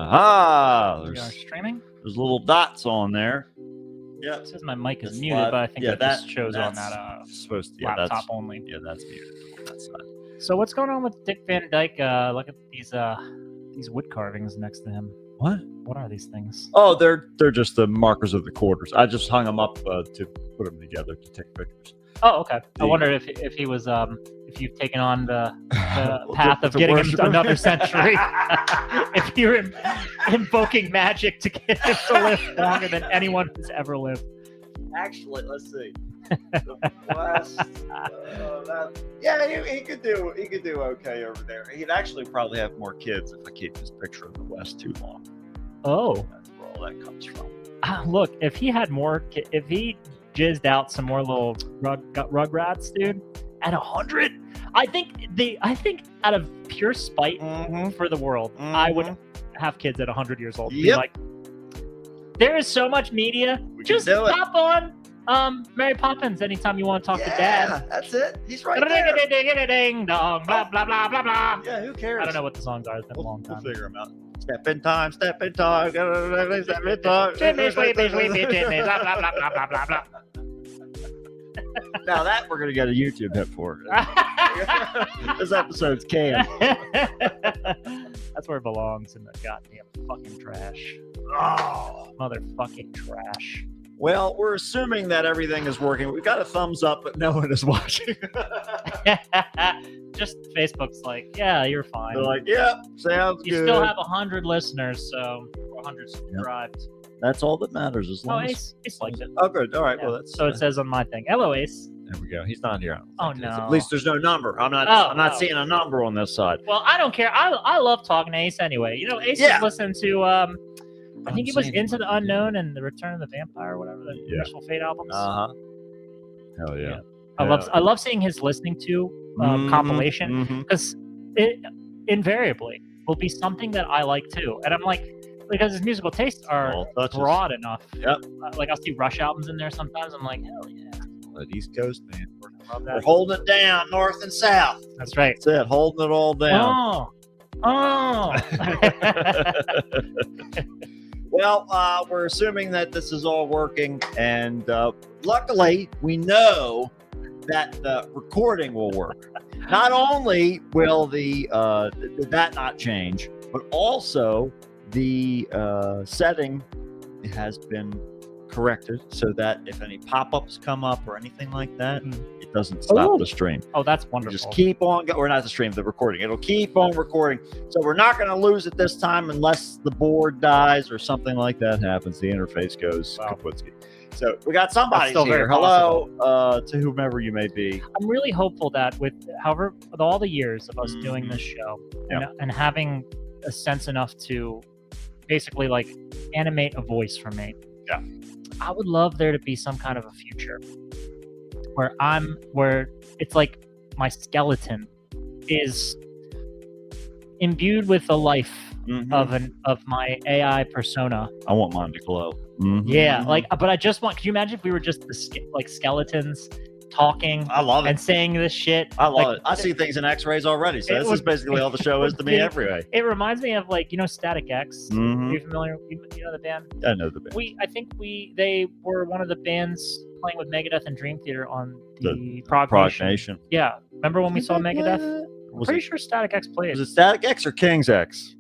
Aha! We are streaming. There's little dots on there. Yeah. It says my mic is It's muted, live. but I think Yeah, that just shows on that supposed to, laptop only. Yeah, that's muted on that side. So what's going on with Dick Van Dyke? Look at these wood carvings next to him. What? What are these things? Oh, they're just the markers of the quarters. I just hung them up to put them together to take pictures. Oh, okay. I wondered if he was if you've taken on the path of getting him another century. If you're invoking magic to get him to live longer than anyone who's ever lived. Actually, let's see. The West. Yeah, he could do okay over there. He'd actually probably have more kids if I keep his picture of the West too long. Oh, that's where all that comes from. Look, if he had more, if he jizzed out some more little rugrats, dude, at 100, I think out of pure spite for the world, I would have kids at 100 years old. Be like, there is so much media. Just pop on Mary Poppins anytime you want to talk to Dad. That's it. He's right there. Ding dong, blah blah blah blah blah. Yeah, who cares? I don't know what the songs are. It's been a long time. We'll figure them out. Step in time, step in time, step in time. Jimmy, sweepy, Jimmy, blah blah blah blah blah blah blah. Now that we're gonna get a YouTube hit for. This episode's canned. That's where it belongs, in the goddamn fucking trash. Oh, motherfucking trash. Well, we're assuming that everything is working. We got a thumbs up, but no one is watching. Just Facebook's like, yeah, you're fine. They're like, yeah, sounds good. You still have 100 listeners, so 100 subscribed. Yep. That's all that matters. As long Ace liked it. Oh, good. All right. Yeah. Well, that's so it says on my thing. Hello, Ace. There we go. He's not here. Oh no. At least there's no number. I'm not seeing a number on this side. Well, I don't care. I love talking to Ace anyway. You know, Ace is listening to I think it was Into the Unknown and The Return of the Vampire, or whatever, the Merciful Fate albums. Hell yeah. I love seeing his listening to compilation, because it invariably will be something that I like too, and I'm like, because his musical tastes are broad enough. Yep. Like I'll see Rush albums in there sometimes. I'm like, hell yeah. The East Coast, man. We're holding it down, north and south. That's right. That's it. Holding it all down. Oh. Well, we're assuming that this is all working, and luckily, we know that the recording will work. Not only will that not change, but also the setting has been corrected so that if any pop-ups come up or anything like that, it doesn't stop the stream. Oh, that's wonderful. Just keep on or not the stream, the recording. It'll keep on recording. So we're not going to lose it this time unless the board dies or something like that happens. The interface goes kaputski. So we got somebody here. Hello to whomever you may be. I'm really hopeful that with all the years of us doing this show and having a sense enough to basically like animate a voice for me. Yeah. I would love there to be some kind of a future where it's like my skeleton is imbued with the life of my AI persona. I want mine to glow. Yeah, but I just want. Could you imagine if we were just like skeletons talking? I love it. And saying this shit. I love it. I see things in X-rays already. So this is basically all the show is to me every way. It reminds me of Static X. Are you familiar? You know the band? I know the band. I think they were one of the bands playing with Megadeth and Dream Theater on the Prog Nation. Yeah, remember when we saw Megadeth? I'm pretty sure Static X played. Was it Static X or King's X?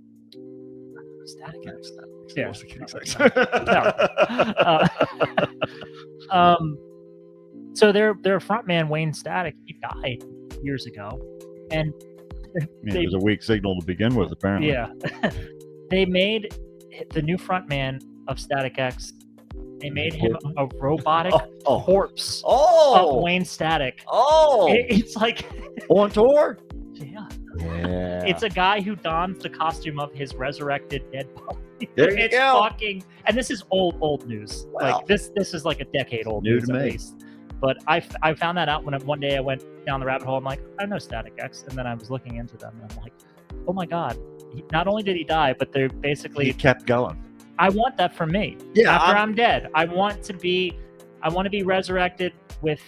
Static X. Yeah. King's X. So their frontman Wayne Static, he died years ago, and it was a weak signal to begin with, apparently. Yeah, they made the new frontman of Static X. They made him a robotic corpse of Wayne Static. It's like on tour. Yeah. Yeah. It's a guy who dons the costume of his resurrected dead body. There you go. Fucking, and this is old news. Wow. Like this is like a decade old New news to at me. least. But I found that out when one day I went down the rabbit hole. I'm like, I know Static X, and then I was looking into them, and I'm like, oh my god! Not only did he die, but they're basically he kept going. I want that for me. Yeah, after I'm dead, I want to be resurrected with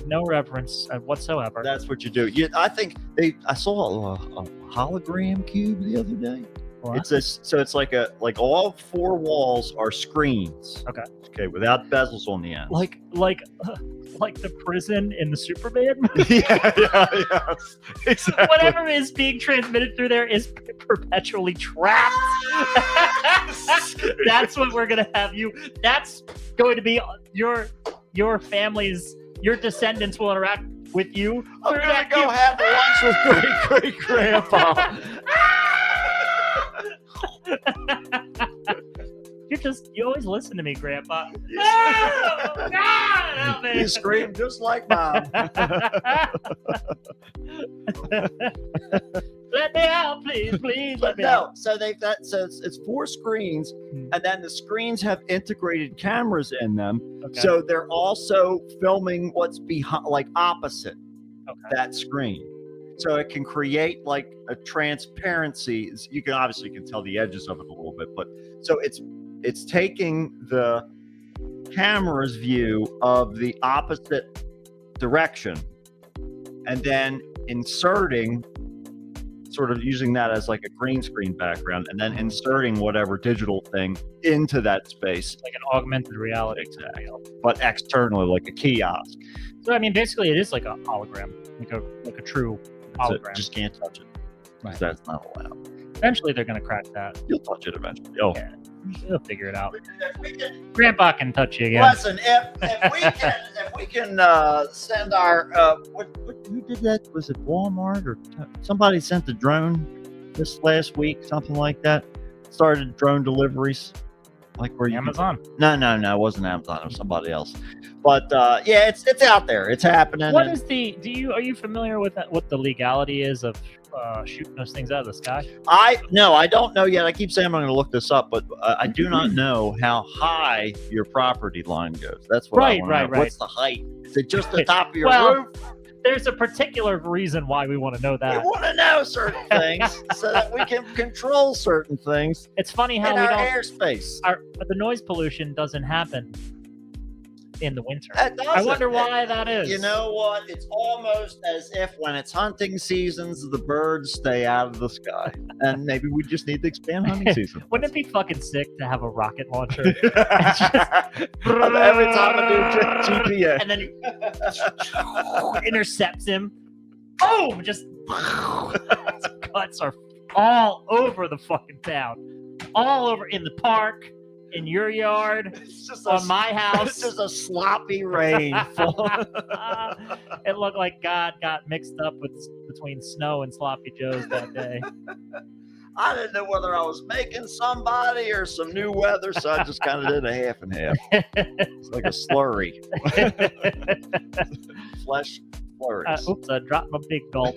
no reverence whatsoever. That's what you do. I think I saw a hologram cube the other day. What? So it's like all four walls are screens. Okay, without bezels on the end. Like the prison in the Superman yeah, exactly. whatever is being transmitted through there is perpetually trapped. That's what we're gonna have you. That's going to be your family's, your descendants will interact with you. I'm gonna go have lunch with great grandpa. You always listen to me, Grandpa. No, God, help me. You scream just like Mom. Let me out, please, let me out. So it's four screens, and then the screens have integrated cameras in them. Okay. So they're also filming what's behind, like opposite that screen. So it can create like a transparency. You can obviously tell the edges of it a little bit, but so it's taking the camera's view of the opposite direction and then inserting, sort of using that as like a green screen background, and then inserting whatever digital thing into that space. Like an augmented reality. Exactly. But externally, like a kiosk. So I mean, basically, it is like a hologram, like a true hologram. Just can't touch it. Right. That's not allowed. Eventually, they're gonna crack that. You'll touch it eventually. Oh. Yeah, they'll figure it out. Grandpa can touch you again. Listen, if we can send our who did that? Was it Walmart or somebody sent the drone this last week? Something like that. Started drone deliveries, like where you Amazon. No, it wasn't Amazon. It was somebody else. But yeah, it's out there. It's happening. What is the? Are you familiar with what the legality is of shooting those things out of the sky? I don't know yet. I keep saying I'm going to look this up, but I do not know how high your property line goes. That's what I want to know. What's the height? Is it just the top of your roof? There's a particular reason why we want to know that. We want to know certain things so that we can control certain things. It's funny how in we our don't. Airspace. The noise pollution doesn't happen in the winter. I wonder why that is. You know what? It's almost as if when it's hunting seasons, the birds stay out of the sky. And maybe we just need to expand hunting season. Wouldn't it be fucking sick to have a rocket launcher? Every time I do GPS. And then he intercepts him. Boom! Just cuts are all over the fucking town. All over in the park. In your yard, it's just on my house. It's just a sloppy rain. It looked like God got mixed up between Snow and Sloppy Joe's that day. I didn't know whether I was making somebody or some new weather, so I just kind of did a half and half. It's like a slurry. Flesh flurries. Oops, I dropped my big gulp.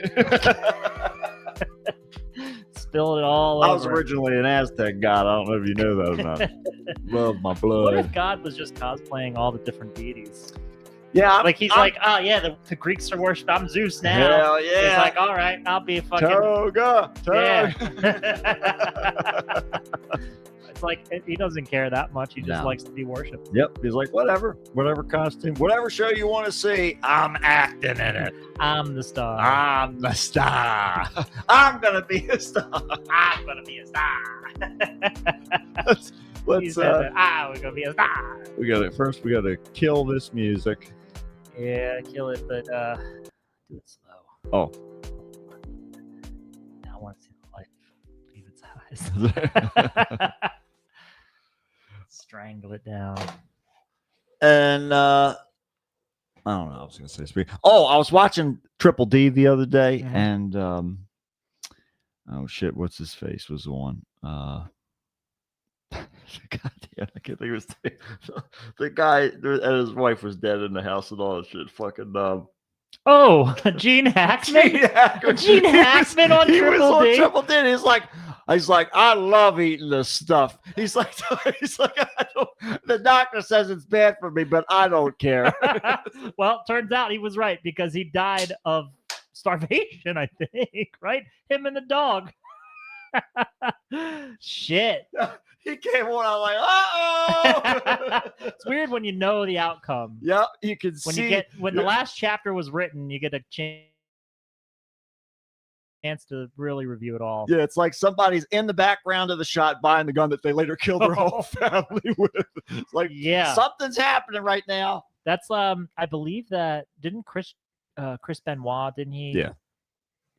Spilled it all over. I was originally an Aztec god. I don't know if you know that or not. Love my blood. What if God was just cosplaying all the different deities? Yeah. He's like, oh yeah, the Greeks are worshipped. I'm Zeus now. Hell yeah. He's like, all right, I'll be a fucking... Toga. Yeah. It's like, he doesn't care that much. He just likes to be worshipped. Yep. He's like, whatever costume, whatever show you want to see, I'm acting in it. I'm the star. I'm the star. I'm going to be a star. I'm going to be a star. Let's we're going to be a star. We got to kill this music. Yeah, kill it, but do it slow. Oh. I want to see the light leave its eyes. Strangle it down. And I don't know. I was going to say I was watching Triple D the other day, and oh shit, what's his face was the one. God damn, I can't think of his name. The guy and his wife was dead in the house and all that shit. Fucking Oh, Gene Hackman. Gene Hackman on Triple D. Triple D. He's like, I love eating this stuff. He's like, the doctor says it's bad for me, but I don't care. Well, turns out he was right because he died of starvation, I think, right? Him and the dog. Shit. He came on, I'm like, uh-oh. It's weird when you know the outcome. Yeah, you can see. When the last chapter was written, you get a chance chance to really review it all. Yeah, it's like somebody's in the background of the shot buying the gun that they later killed their whole family with. It's like, something's happening right now. That's I believe that didn't Chris Benoit, didn't he? Yeah.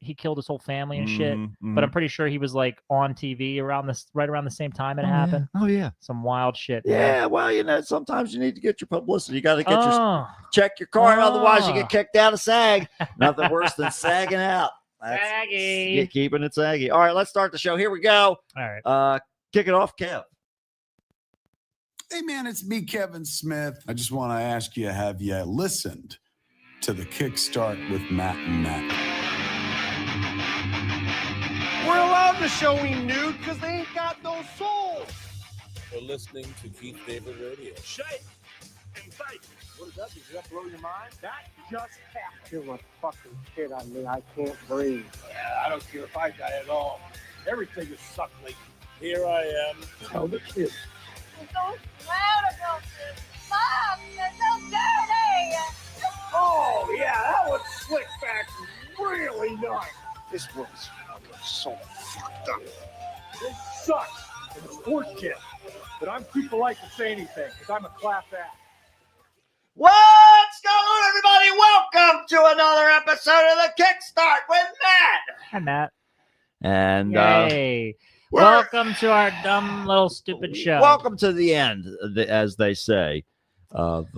He killed his whole family and shit. But I'm pretty sure he was like on TV right around the same time it happened. Yeah. Oh yeah. Some wild shit. Yeah, man. well, sometimes you need to get your publicity. You got to get check your card, otherwise you get kicked out of SAG. Nothing worse than sagging out. Saggy. Keeping it saggy. All right, let's start the show. Here we go. All right. Kick it off, Kev. Hey, man, it's me, Kevin Smith. I just want to ask you, have you listened to the Kickstart with Matt and Matt? We're allowed to show we nude because they ain't got no soul. We're listening to Keith David Radio. Shake and fight. What does that do? Does that blow your mind? That just happened. You're a fucking shit on me. I can't breathe. Yeah, I don't care if I die at all. Everything is sucked lately. Here I am. Tell the kids. You're so loud about this. Mom, you're so dirty. Oh, yeah, that was slick back really nice. This was so fucked up. It sucks. And it's horseshit. But I'm too polite to say anything because I'm a class act. What's going on, everybody? Welcome to another episode of the Kickstart with Matt. Hi, Matt. And Yay. Welcome to our dumb little stupid show. Welcome to the end, as they say, of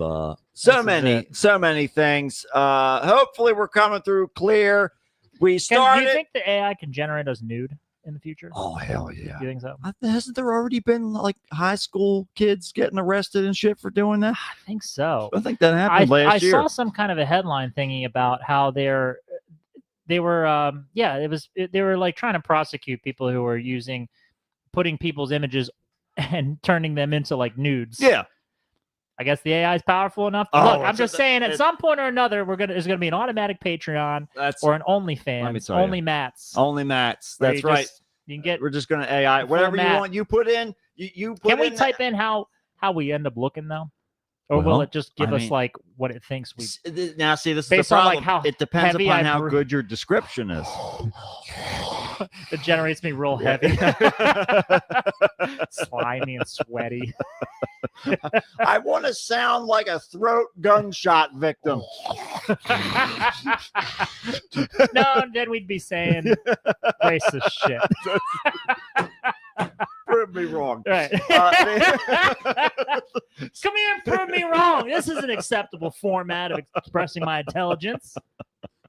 so many things. Hopefully, we're coming through clear. We started. Do you think the AI can generate us nude in the future? Oh, hell yeah. You think so? Hasn't there already been like high school kids getting arrested and shit for doing that? I think so. I think that happened last year. I saw some kind of a headline thingy about how they were they were like trying to prosecute people who were putting people's images and turning them into like nudes. Yeah. I guess the AI is powerful enough. Look, I'm just saying, at some point or another, there's gonna be an automatic Patreon or an OnlyFans. Only Mats. Only Mats. That's right. You can get. We're just gonna AI whatever you want. You put in. You put. Can we type in how we end up looking though, or will it just give us like what it thinks we? Now, see, this is based the problem. on like how it depends heavy upon how good your description is. It generates me real heavy, slimy and sweaty. I want to sound like a throat gunshot victim. No, then we'd be saying racist shit. Prove me wrong. Right. Come here and prove me wrong. This is an acceptable format of expressing my intelligence.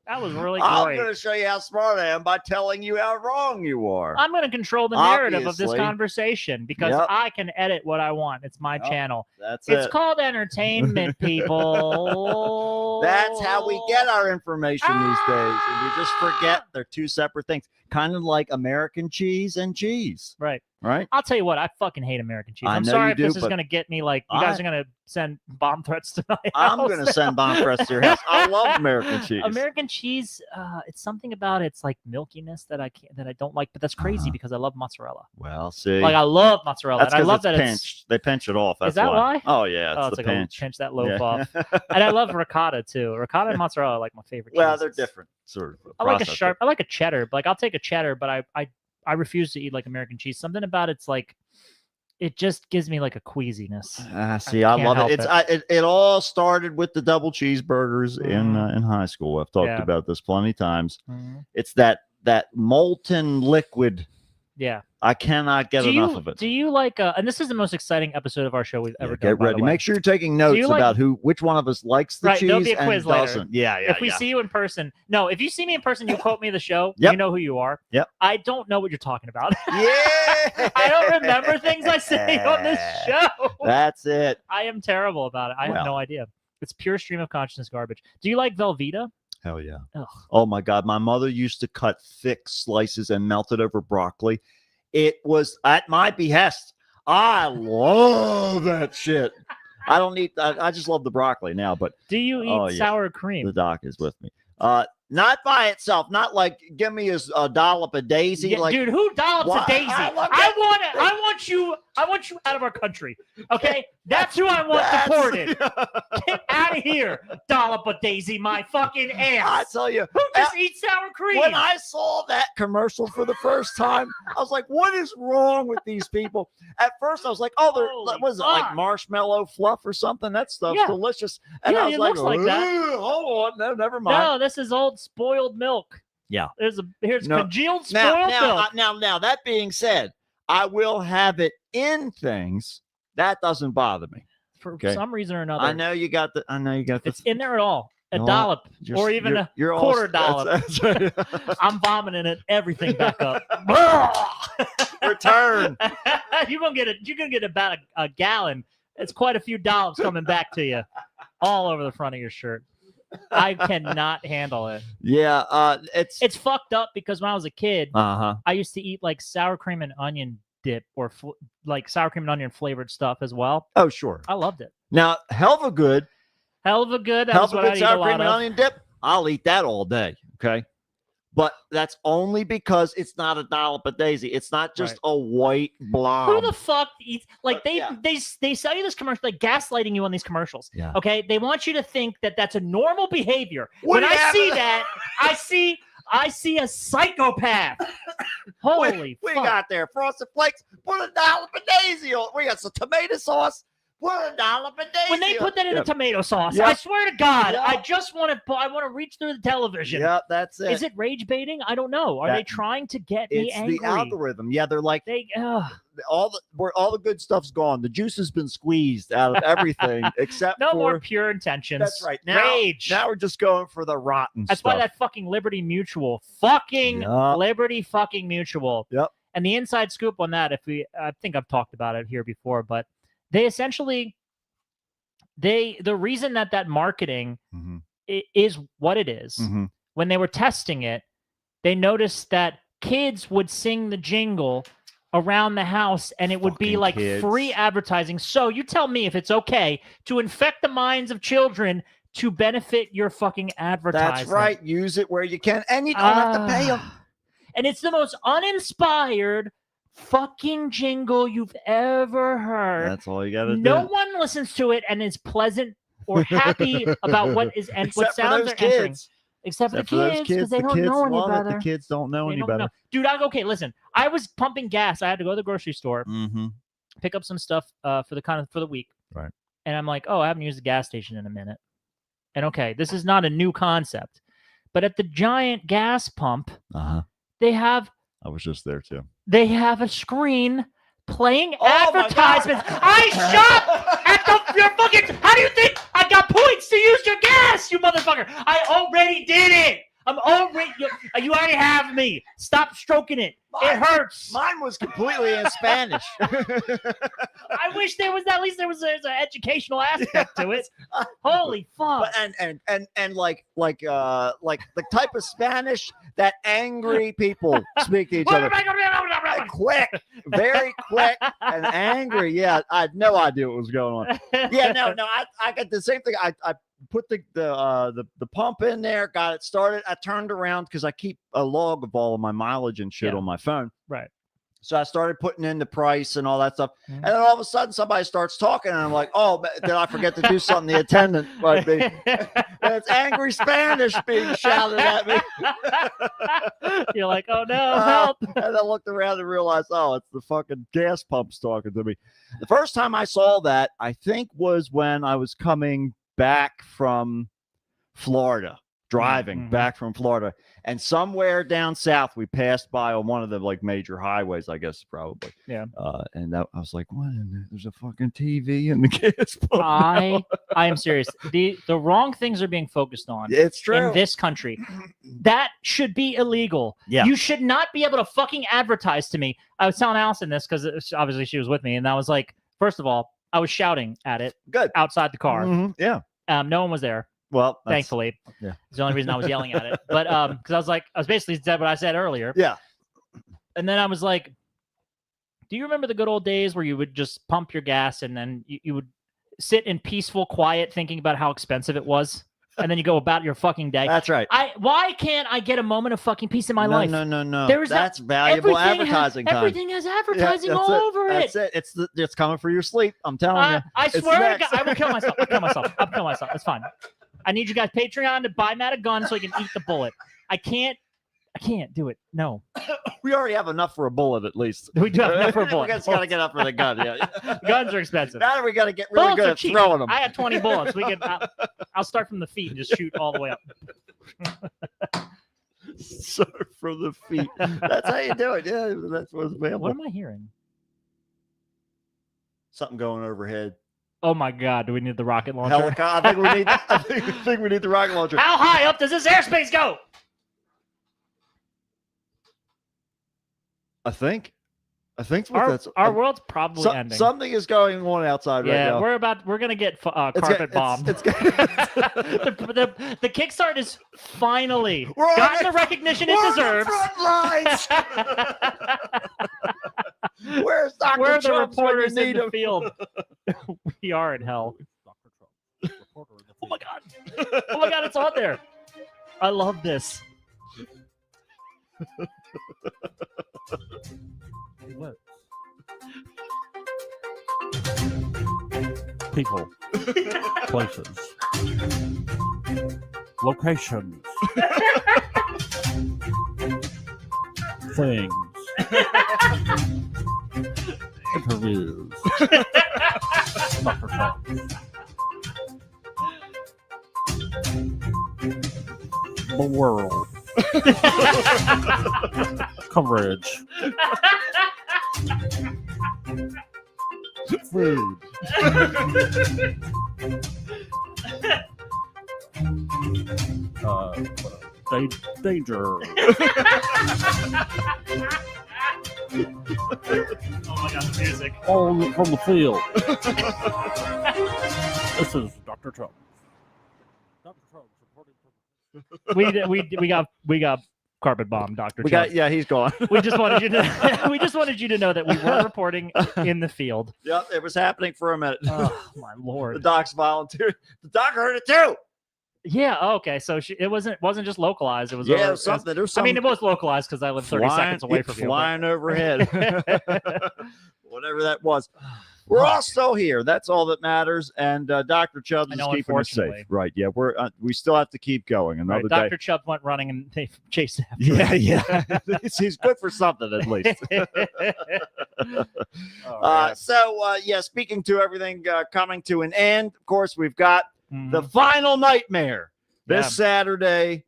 That was really great. I'm going to show you how smart I am by telling you how wrong you are. I'm going to control the narrative of this conversation because I can edit what I want. It's my channel. It's called entertainment, people. That's how we get our information these days. And we just forget they're two separate things. Kind of like American cheese and cheese. Right. Right. I'll tell you what, I fucking hate American cheese. I'm sorry if this is going to get me like, you guys are going to send bomb threats to my house. I'm going to send bomb threats to your house. I love American cheese. American cheese, it's something about its like milkiness that I don't like, but that's crazy because I love mozzarella. Well, see. Like I love mozzarella. That's and I love that pinched. They pinch it off. That's is that why? Oh, yeah. It's the like pinch. Pinch that loaf off. And I love ricotta too. Ricotta and mozzarella are like my favorite cheeses. Well, they're different sort of. I like a cheddar. Like I'll take a cheddar, but I refuse to eat like American cheese. Something about it's like it just gives me like a queasiness. See, I love it. It all started with the double cheeseburgers in high school. I've talked about this plenty of times. It's that molten liquid. Yeah. I cannot get enough of it. Do you like and this is the most exciting episode of our show we've ever done. Get ready. Make sure you're taking notes about which one of us likes the cheese there'll be a quiz and later. doesn't. Yeah. If we see you in person. No, if you see me in person, you quote me the show, you know who you are. Yep. I don't know what you're talking about. Yeah. I don't remember things I say on this show. That's it. I am terrible about it. I have no idea. It's pure stream of consciousness garbage. Do you like Velveeta? Hell yeah. Ugh. Oh my God. My mother used to cut thick slices and melt it over broccoli. It was at my behest. I love that shit. I just love the broccoli now, but do you eat sour cream? The doc is with me. Not by itself. Not like give me a dollop of Daisy. Yeah, like, dude, who dollops Why? a Daisy? I love I want you out of our country. Okay, that's who I want deported. Get out of here, dollop a Daisy, my fucking I ass. tell you, Who just eats sour cream? when I saw that commercial for the first time, I was like, what is wrong with these people? At first, I was like, oh, Holy what was it, like fuck. marshmallow fluff or something? That stuff's Yeah. delicious. And Yeah, I was it like, looks like that. "Ooh, hold on. No, never mind. No, this is old spoiled milk. Yeah. Here's No. congealed spoiled milk. Now, that being said, I will have it in things. That doesn't bother me. For Okay. some reason or another. I know you got the. It's in there at all. A No, dollop you're- or even a you're all- quarter dollop. That's right. I'm vomiting it everything back up. Return. You're gonna get about a gallon. It's quite a few dollops coming back to you, all over the front of your shirt. I cannot handle it. Yeah. It's fucked up because when I was a kid, Uh-huh. I used to eat like sour cream and onion dip or like sour cream and onion flavored stuff as well. Oh, sure. I loved it. Now, Helva Good. Hell of a good. That Hell was of a what I good eat a sour cream lot and of. onion dip. I'll eat that all day. Okay. But that's only because it's not a dollop of Daisy. It's not just a white blob. Who the fuck eats like yeah. they sell you this commercial, like gaslighting you on these commercials. Yeah. Okay, they want you to think that that's a normal behavior. What when do you I have see in- that, I see a psychopath. Holy we fuck! got there Frosted Flakes. Put a dollop of Daisy on. We got some tomato sauce. Put a dollop of Daisy. When they put that in Yep. the tomato sauce, Yep. I swear to God, Yep. I just want to. I want to reach through the television. Yeah, that's it. Is it rage baiting? I don't know. Are That- they trying to get me It's angry? the algorithm. Yeah, they're like They. all the good stuff's gone. The juice has been squeezed out of everything except No for more pure intentions. That's right. Now, Rage. now we're just going for the rotten That's stuff. why that fucking Liberty Mutual, fucking Yup. Liberty fucking Mutual. Yep. And the inside scoop on that, I think I've talked about it here before, but they essentially, the reason that marketing Mhm. is what it is, Mhm. when they were testing it, they noticed that kids would sing the jingle around the house and it would be Fucking like kids. free advertising. So you tell me if it's okay to infect the minds of children to benefit your fucking advertising. That's right. Use it where you can, and you don't have to pay them. And it's the most uninspired fucking jingle you've ever heard. That's all you got to No do. one listens to it and is pleasant or happy about what is and what Except for sounds those are entering. kids. Except for the Except for those kids, because kids. they The don't kids know any love it. better. The kids don't know They any don't better. know. Dude, okay, listen. I was pumping gas. I had to go to the grocery store, Mm-hmm. pick up some stuff for the week. Right. And I'm like, oh, I haven't used the gas station in a minute. And okay, this is not a new concept, but at the giant gas pump, Uh-huh. they have I was just there too. a screen playing Oh my God. advertisements. I shop at your fucking. How do you think I got points to use your gas, you motherfucker? I already did it. I'm already. You already have me. Stop stroking it. It hurts. Mine was completely in Spanish. I wish there was at least there was an educational aspect to it. Holy fuck! But, and like the type of Spanish that angry people speak to each other. Quick, very quick and angry. Yeah, I had no idea what was going on. Yeah, no, I got the same thing. I put the pump in there, got it started. I turned around because I keep a log of all of my mileage and shit Yeah. on my phone. Right. So I started putting in the price and all that stuff. Mhm. And then all of a sudden somebody starts talking and I'm like, oh, did I forget to do something? The attendant might be. And it's angry Spanish being shouted at me. You're like, oh no, help. And I looked around and realized, oh, it's the fucking gas pumps talking to me. The first time I saw that, I think, was when I was coming back from Florida, driving Mhm. back from Florida. And somewhere down south, we passed by on one of the like major highways, I guess, probably. Yeah. And I was like, what? There's a fucking TV in the gas pump. I am serious. The wrong things are being focused on It's true. in this country. That should be illegal. Yeah. You should not be able to fucking advertise to me. I was telling Allison this because obviously she was with me, and I was like, first of all, I was shouting at it Good. outside the car. Mhm. Yeah. No one was there. Well, that's- Thankfully, yeah. it's the only reason I was yelling at it. But because I was basically said what I said earlier. Yeah. And then I was like, do you remember the good old days where you would just pump your gas and then you would sit in peaceful quiet thinking about how expensive it was? and then you go about your fucking day. That's right. Why can't I get a moment of fucking peace in my life? No. There is That's valuable everything advertising time. Everything has advertising Yeah, all over it. That's it. It's coming for your sleep. I'm telling you. I It's swear to next. God, I will kill myself. I'll kill myself. It's fine. I need you guys Patreon to buy Matt a gun so he can eat the bullet. I can't do it. No. We already have enough for a bullet, at least. We do have enough for a We bullet. just got to get up for the gun. Yeah. Guns are expensive. Now we got to get really Bullets good are at cheap. throwing them. I have 20 bullets. I'll start from the feet and just shoot all the way up. So from the feet. That's how you do it. Yeah, that's what's available. What am I hearing? Something going overhead. Oh my God! Do we need the rocket launcher? Helicopter. I think we need the rocket launcher. How high up does this airspace go? I think what that's Our world's probably ending. Something is going on outside right now. we're gonna get carpet bombed. It's the Kickstart is finally We're on gotten the- the recognition We're it on the deserves. front lines. Where's Dr. We're the Trump's when you reporters in need the him? field. We are in hell. Oh my God! Oh my God! It's on there. I love this. What? People, places, locations, things, interviews. Dr. Trump. The world. Coverage. Food. Danger. Oh my God! The music. All from the field. This is Dr. Trump. Dr. Trump reporting. We got carpet bomb, Dr. We Trump. got he's gone. We just wanted you to know that we were reporting in the field. Yep, it was happening for a minute. Oh my The Lord. doc's volunteered. The doc heard it too. Yeah. Okay. So it wasn't just localized. It was Yeah, over, it was something. There's I mean, something it was localized because I live 30 seconds away from you. flying overhead. Whatever that was. We're all still here. That's all that matters. And Dr. Chubbs I is know, keeping us safe. unfortunately. Right. Yeah. We still have to keep going another Right, day. Dr. Chubb went running and they chased after Yeah. He's good for something at least. him. Oh, Speaking to everything coming to an end, of course, we've got man. the final nightmare this Yeah. Saturday,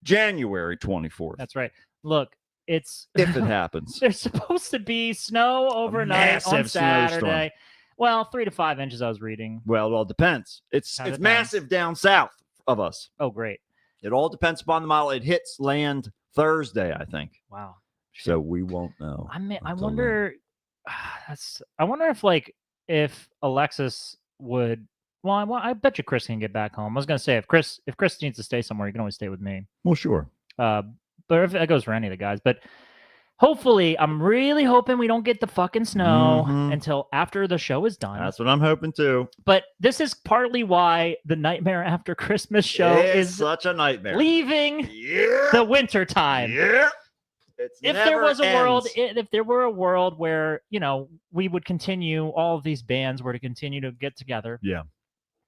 January 24th. That's right. Look, it's if it happens. there's supposed to be snow overnight on massive snowstorm. Saturday. Well, 3 to 5 inches I was reading. Well, it all depends. It's How it's depends. massive down south of us. Oh, great. It all depends upon the model. It hits land Thursday, I think. Wow. So we won't know. I until wonder I wonder if Alexis would. Well, I bet you Chris can get back home. I was gonna say if Chris needs to stay somewhere, you can always stay with me. then. Well, sure. But if that goes for any of the guys, but hopefully, I'm really hoping we don't get the fucking snow Mhm. until after the show is done. That's what I'm hoping too. But this is partly why the Nightmare After Christmas show It's is such a nightmare. leaving Yeah. the winter time. Yeah. If there was a world, if there were a world where we would continue, all of these bands were to continue to get together, Yeah.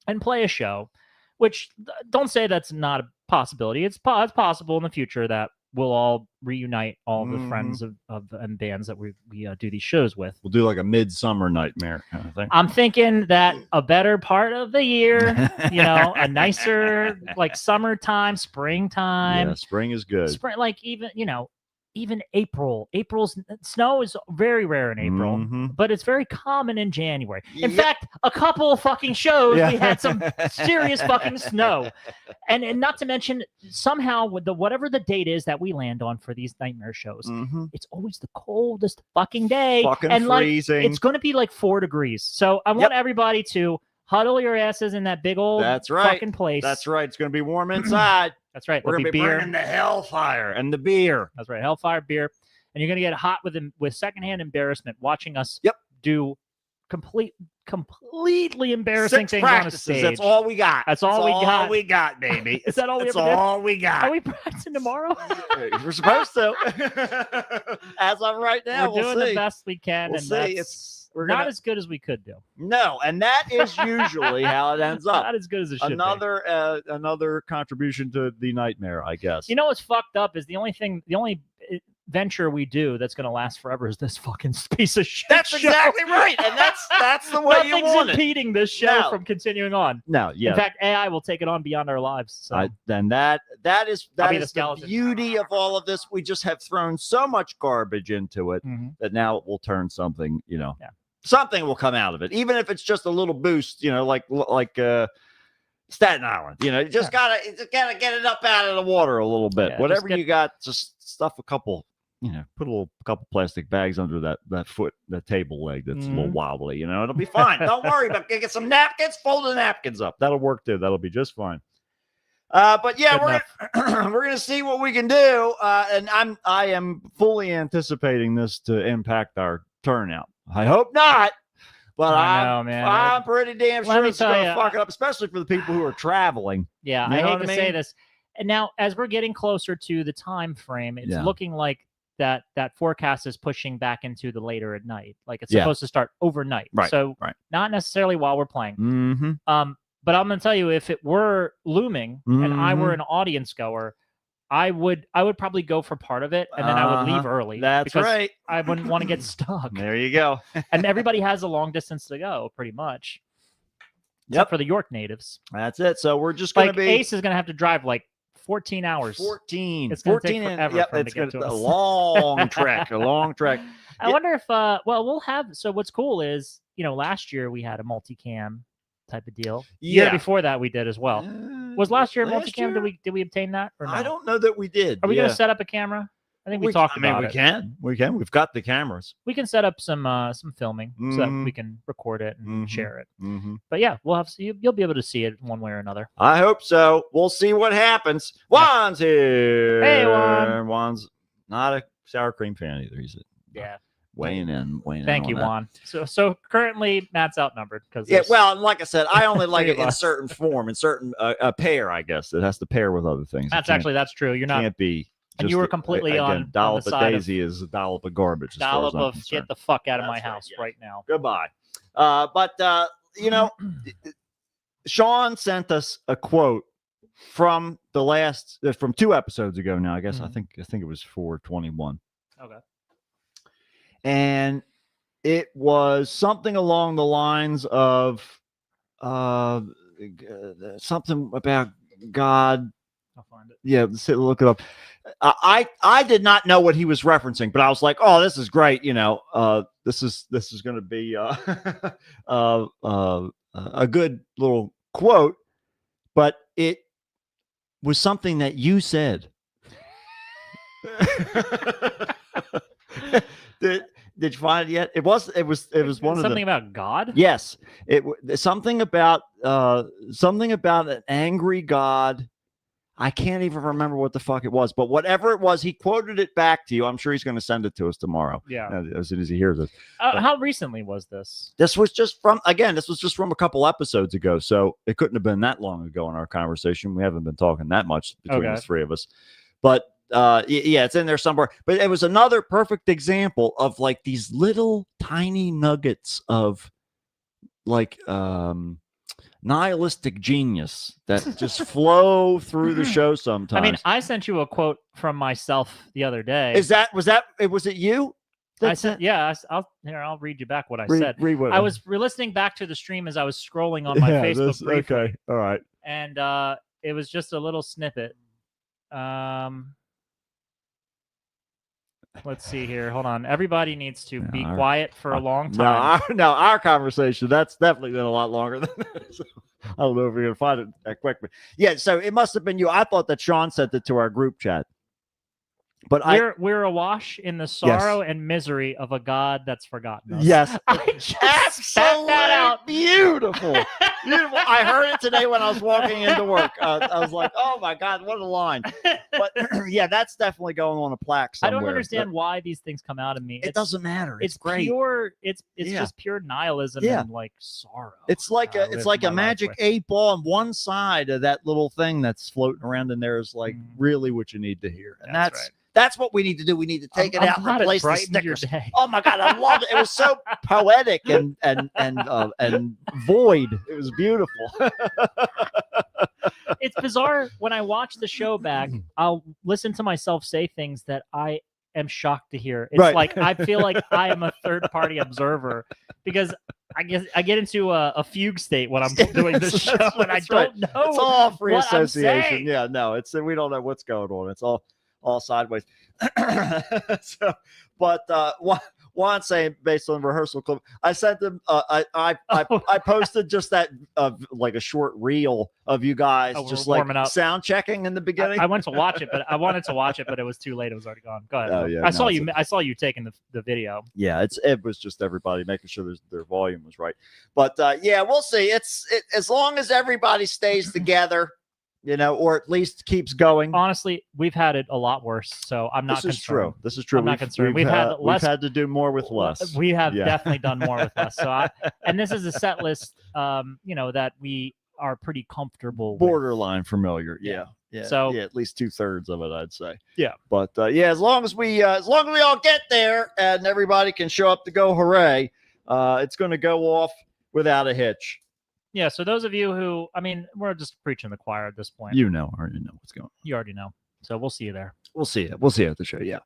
and play a show, which don't say that's not a possibility. It's possible in the future that we'll all reunite all the friends of and bands that we do these shows with. We'll do like a midsummer nightmare kind of thing. I'm thinking that a better part of the year, a nicer like summertime, springtime, Yeah, spring is good. spring, like even April. April's snow is very rare in April, Mhm. but it's very common in January. In Yep. fact, a couple of fucking shows Yeah. we had some serious fucking snow, and not to mention somehow with whatever the date is that we land on for these nightmare shows, Mhm. it's always the coldest fucking day, Fucking and like freezing. it's going to be like 4 degrees. So I want everybody to huddle your asses in that big old That's right. fucking place. That's right. It's going to be warm inside. That's right. We're There'll going to be beer. burning the hellfire and the beer. That's right. Hellfire beer. And you're going to get hot with secondhand embarrassment watching us Yep. do completely embarrassing Six things on a practices. stage. That's all we got. That's all we got. we got, baby. Is that all we That's ever did? all we got. Are we practicing tomorrow? We're supposed to. As of right now, We're doing we'll the see. best we can, We'll and see. that's We're not gonna- as good as we could do. No, and that is usually how it ends up. Not as good as it should be. Another contribution to the nightmare, I guess. You know what's fucked up is the only venture we do that's going to last forever is this fucking piece of shit. That's show. exactly right, and that's the way you Nothing's want it. impeding this show No. from continuing on. No, yeah. In fact, AI will take it on beyond our lives. So Then that is I'll be the the skeleton. beauty of all of this. We just have thrown so much garbage into it Mhm. that now it will turn something. Yeah. Something will come out of it, even if it's just a little boost. Like Staten Island. You just gotta get it up out of the water a little bit. Yeah, Whatever just you got, just stuff a couple. Put a couple plastic bags under that table leg that's a little Mhm. wobbly. It'll be fine. Don't worry about it. Get some napkins, fold the napkins up. That'll work too. That'll be just fine. But yeah, Good we're gonna see what we can do. And I am fully anticipating this to impact our turnout. I hope not. But I know, man. I'm pretty damn Let sure me it's tell gonna you, fuck it up, especially for the people who are traveling. Yeah, You I know hate what to I say mean? this. And now, as we're getting closer to the time frame, it's Yeah. looking like that forecast is pushing back into the later at night. Like it's Yeah. supposed to start overnight. Right, So right. not necessarily while we're playing. Mm-hmm. But I'm gonna tell you, if it were looming and I were Mhm. an audience goer, I would probably go for part of it and then I would leave early. That's because right. I wouldn't want to get stuck. There you go. And everybody has a long distance to go, pretty much. Yep. Except for the York natives. That's it. So we're just gonna Like be Ace is gonna have to drive like 14 hours. 14. It's gonna take 14 and forever yep, for him it's to get gonna to a us. long trek. A long trek. I Yeah. wonder if we'll have, so what's cool is, last year we had a multicam type of deal. Year Yeah. before that we did as well. Was last year a multicam? year? Did we obtain that or no? I don't know that we did. Are we yeah. gonna set up a camera? I think we talked about we it. can. We can. We've got the cameras. We can set up some filming so that Mhm. we can record it and Mhm. share it. Mm-hmm. But yeah, we'll have you'll be able to see it one way or another. I hope so. We'll see what happens. Juan's here. Hey, Juan. Juan's not a sour cream fan either. He's Yeah. weighing in. Thank on you, that. Juan. So currently Matt's outnumbered because Yeah, well, and like I said, I only like Three it of in us. certain form, in certain a pair. I guess it has to pair with other things. that's true. You're not Can't be. And you were completely again, on the dollop of side of- daisy is a dollop of garbage. as far as dollop I'm of concerned. get the fuck out of my That's right, house yeah. right now. Goodbye. But Sean sent us a quote from from 2 episodes ago now. I guess I Mhm. think it was 421. Okay. And it was something along the lines of something about God. I'll find it. Yeah, look it up. I did not know what he was referencing, but I was like, "Oh, this is great!" This is going to be a good little quote. But it was something that you said. Did you find it yet? It was one of Something the about God? yes. Something about an angry God. I can't even remember what the fuck it was, but whatever it was, he quoted it back to you. I'm sure he's going to send it to us tomorrow. Yeah. As soon as he hears it. How recently was this? This was just from a couple episodes ago, so it couldn't have been that long ago in our conversation. We haven't been talking that much between Okay. the three of us, but yeah, it's in there somewhere. But it was another perfect example of like these little tiny nuggets of like nihilistic genius that just flow through the show sometimes. I mean, I sent you a quote from myself the other day. Was it you? I said, yeah. I'll read you back what I said. Read what I was listening back to the stream as I was scrolling on my Facebook briefly, okay. All right. and it was just a little snippet. Let's see here. Hold on. Everybody needs to be our- quiet for a long time. Our conversation, that's definitely been a lot longer than that. So, I don't know if you're going to find it that quick. But yeah, so it must have been you. I thought that Sean sent it to our group chat. But we're awash in the sorrow and misery of a God that's forgotten us. Yes, I just spat that out. Beautiful, beautiful. I heard it today when I was walking into work. I was like, "Oh my God, what a line!" But yeah, that's definitely going on a plaque I somewhere. don't understand why these things come out of me. It doesn't matter. It's great. Pure. It's Yeah. just pure nihilism Yeah. and like sorrow. It's like that I it's live like my a life magic with. 8 ball, and one side of that little thing that's floating around in there is like Mm. really what you need to hear, and That's right. that's what we need to do. We need to take it I'm out and glad it replace the brightened your stickers. day. Oh my God, I love it. It was so poetic and void. It was beautiful. It's bizarre when I watch the show back. I'll listen to myself say things that I am shocked to hear. It's Right. like I feel like I am a third party observer because I guess I get into a fugue state when I'm doing this show, and I That's right. don't know. It's all free what I'm association. saying. Yeah, no, it's we don't know what's going on. It's all sideways. So, but Juan saying based on rehearsal clip, I sent them. I posted just that like a short reel of you guys Oh, we're just like warming up. sound checking in the beginning. I went to watch it, but I wanted to watch it, but it was too late. It was already gone. Go ahead. Oh, yeah, I saw no, you. I saw you taking the video. Yeah, it was just everybody making sure their volume was right. But yeah, we'll see. As long as everybody stays together, or at least keeps going. Honestly, we've had it a lot worse, so I'm not This is concerned. true. This is true. I'm not concerned. We've had less. We've had to do more with less. We have Yeah. definitely done more with less. So, and this is a set list, that we are pretty comfortable with. Borderline familiar. Yeah. Yeah. So- yeah, at least 2/3 of it, I'd say. Yeah. But yeah, as long as we all get there and everybody can show up to go hooray, it's going to go off without a hitch. Yeah. So those of you who, we're just preaching the choir at this point. You already know what's going on. You already know. So we'll see you there. We'll see it. We'll see it at the show. Yeah.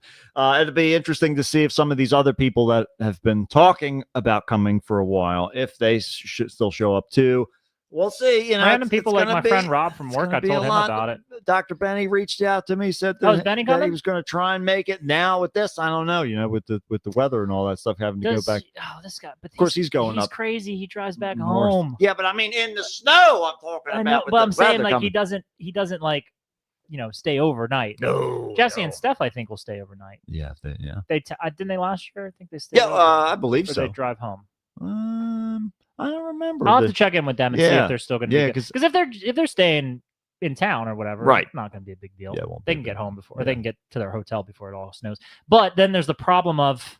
It'll be interesting to see if some of these other people that have been talking about coming for a while, if they should still show up too. We'll see. Random people like gonna my friend Rob from it's work, gonna I be told a him lot. about it. Dr. Benny reached out to me, said Oh, is that, Benny that he coming? was going to try and make it. Now with this, I don't know. With the weather and all that stuff, having to go back. Oh, this guy. But Of course, he's going he's up crazy. He drives back north. home. Yeah, but I mean, in the snow, I'm talking I about. know, with but the I'm saying weather like coming. he doesn't like, stay overnight. No, Jesse no. and Steph, I think, will stay overnight. Yeah, yeah. Didn't they last year? I think they stayed. Yeah, over. I believe Or so. They drive home. I don't remember. I'll have to check in with them and see Yeah. if they're still going to. Yeah, Because if they're staying in town or whatever, Right. it's not going to be a big deal. Yeah, it won't They be can a get big home before, or Yeah. they can get to their hotel before it all snows. But then there's the problem of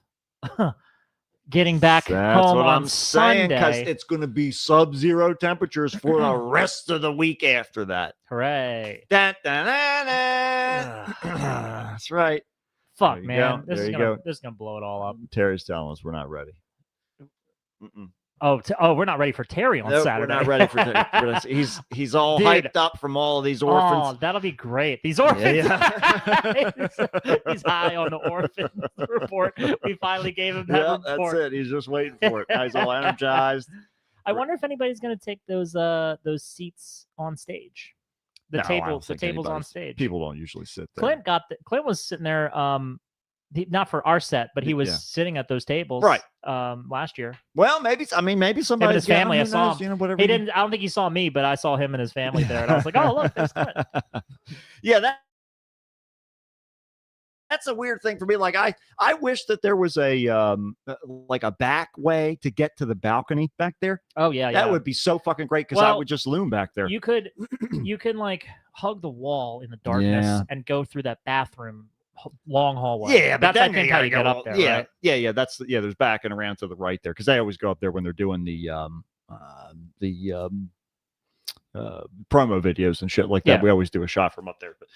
getting back That's home what on I'm saying, because Sunday. it's going to be sub-zero temperatures for the rest of the week after that. Hooray! Dun, dun, dun, dun. That's right. Fuck, There you man, go. this There is you gonna go. this is gonna blow it all up. Terry's telling us we're not ready. Mm-mm. We're not ready for Terry on Nope, Saturday. we're not ready for Terry. He's all Dude. hyped up from all of these Oh, orphans. that'll be great. These orphans. Yeah. He's high on the orphan report. We finally gave him that Yeah, report. that's it. He's just waiting for it. Now he's all energized. I wonder if anybody's going to take those seats on stage. The No, I don't the think tables on anybody's- stage. People don't usually sit there. Clint was sitting there. Not for our set, but he was Yeah. sitting at those tables. Right. Last year. Well, maybe somebody. his family, I saw him. Whatever. He didn't. I don't think he saw me, but I saw him and his family there, and I was like, "Oh, look, there's Clint." Yeah, that's a weird thing for me. Like I wish that there was a like a back way to get to the balcony back there. Oh yeah, That yeah. would be so fucking great, because I Well, would just loom back there. You can like hug the wall in the darkness Yeah. and go through that bathroom long hallway. Yeah, but that's I then think you how gotta you get go up there. Yeah, right? yeah. There's back and around to the right there, because they always go up there when they're doing the promo videos and shit like that. Yeah. We always do a shot from up there. But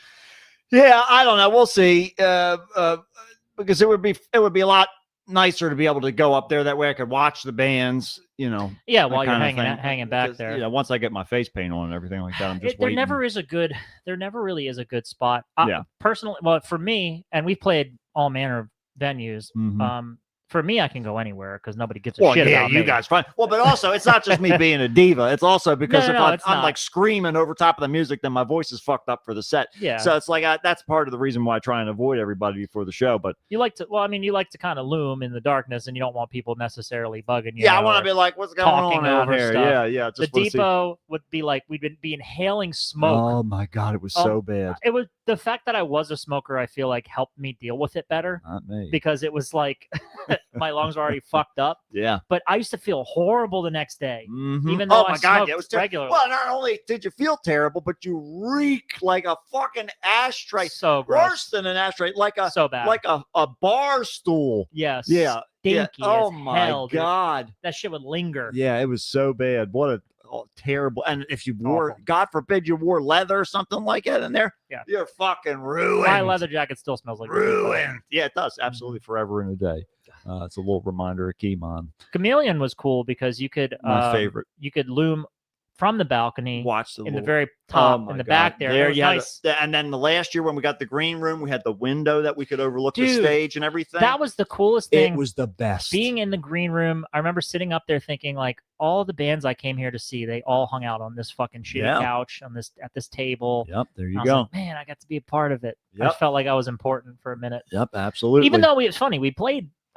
yeah, I don't know. We'll see. Because it would be a lot nicer to be able to go up there. That way I could watch the bands. Yeah, that while you're kind of thing. hanging back Because, there. once I get my face paint on and everything like that, I'm just There waiting. never really is a good spot. Yeah. Personally, well, for me, and we've played all manner of venues. Mhm. for me, I can go anywhere because nobody gives a Well, shit yeah, about you me. guys fine. Well, but also it's not just me being a diva. It's also because No, if no, I'm, it's I'm not. like screaming over top of the music, then my voice is fucked up for the set. Yeah. So it's like that's part of the reason why I try and avoid everybody before the show. But You like to, well, I mean, you like to kind of loom in the darkness, and you don't want people necessarily bugging you. yeah, I want or to be like, what's going talking on out over here? stuff. Yeah. The Just wanna see- depot would be like we'd be inhaling smoke. Oh my god, it was so bad. It was the fact that I was a smoker. I feel like helped me deal with it better Not me. because it was like my lungs were already fucked up. Yeah. But I used to feel horrible the next day, Mhm. even though oh I my god, smoked yeah, it was terrible. regularly. Well, not only did you feel terrible, but you reek like a fucking ashtray. So gross. Worse than an ashtray, like a So bad. like a bar stool. yes. Yeah. Stinky Oh as my hell, dude. god. That shit would linger. Yeah, it was so bad. What a terrible. And if you wore, Awful. God forbid, you wore leather or something like that in there, Yeah. you're fucking ruined. My leather jacket still smells like the depot. ruined. Yeah, it does. Absolutely, forever and a day. It's a little reminder of Keymon, Chameleon was cool because you could my favorite. You could loom from the balcony Watch the in the little- very top, Oh my in the God. back there. It was you had nice. and then the last year when we got the green room, we had the window that we could overlook the Dude, stage and everything. That was the coolest thing. it was the best. Being in the green room, I remember sitting up there thinking, like, all the bands I came here to see, they all hung out on this fucking shitty Yeah. couch at this table. Yep, there you I was go. like, man, I got to be a part of it. I Yep. felt like I was important for a minute. Yep, absolutely. Even though it was funny,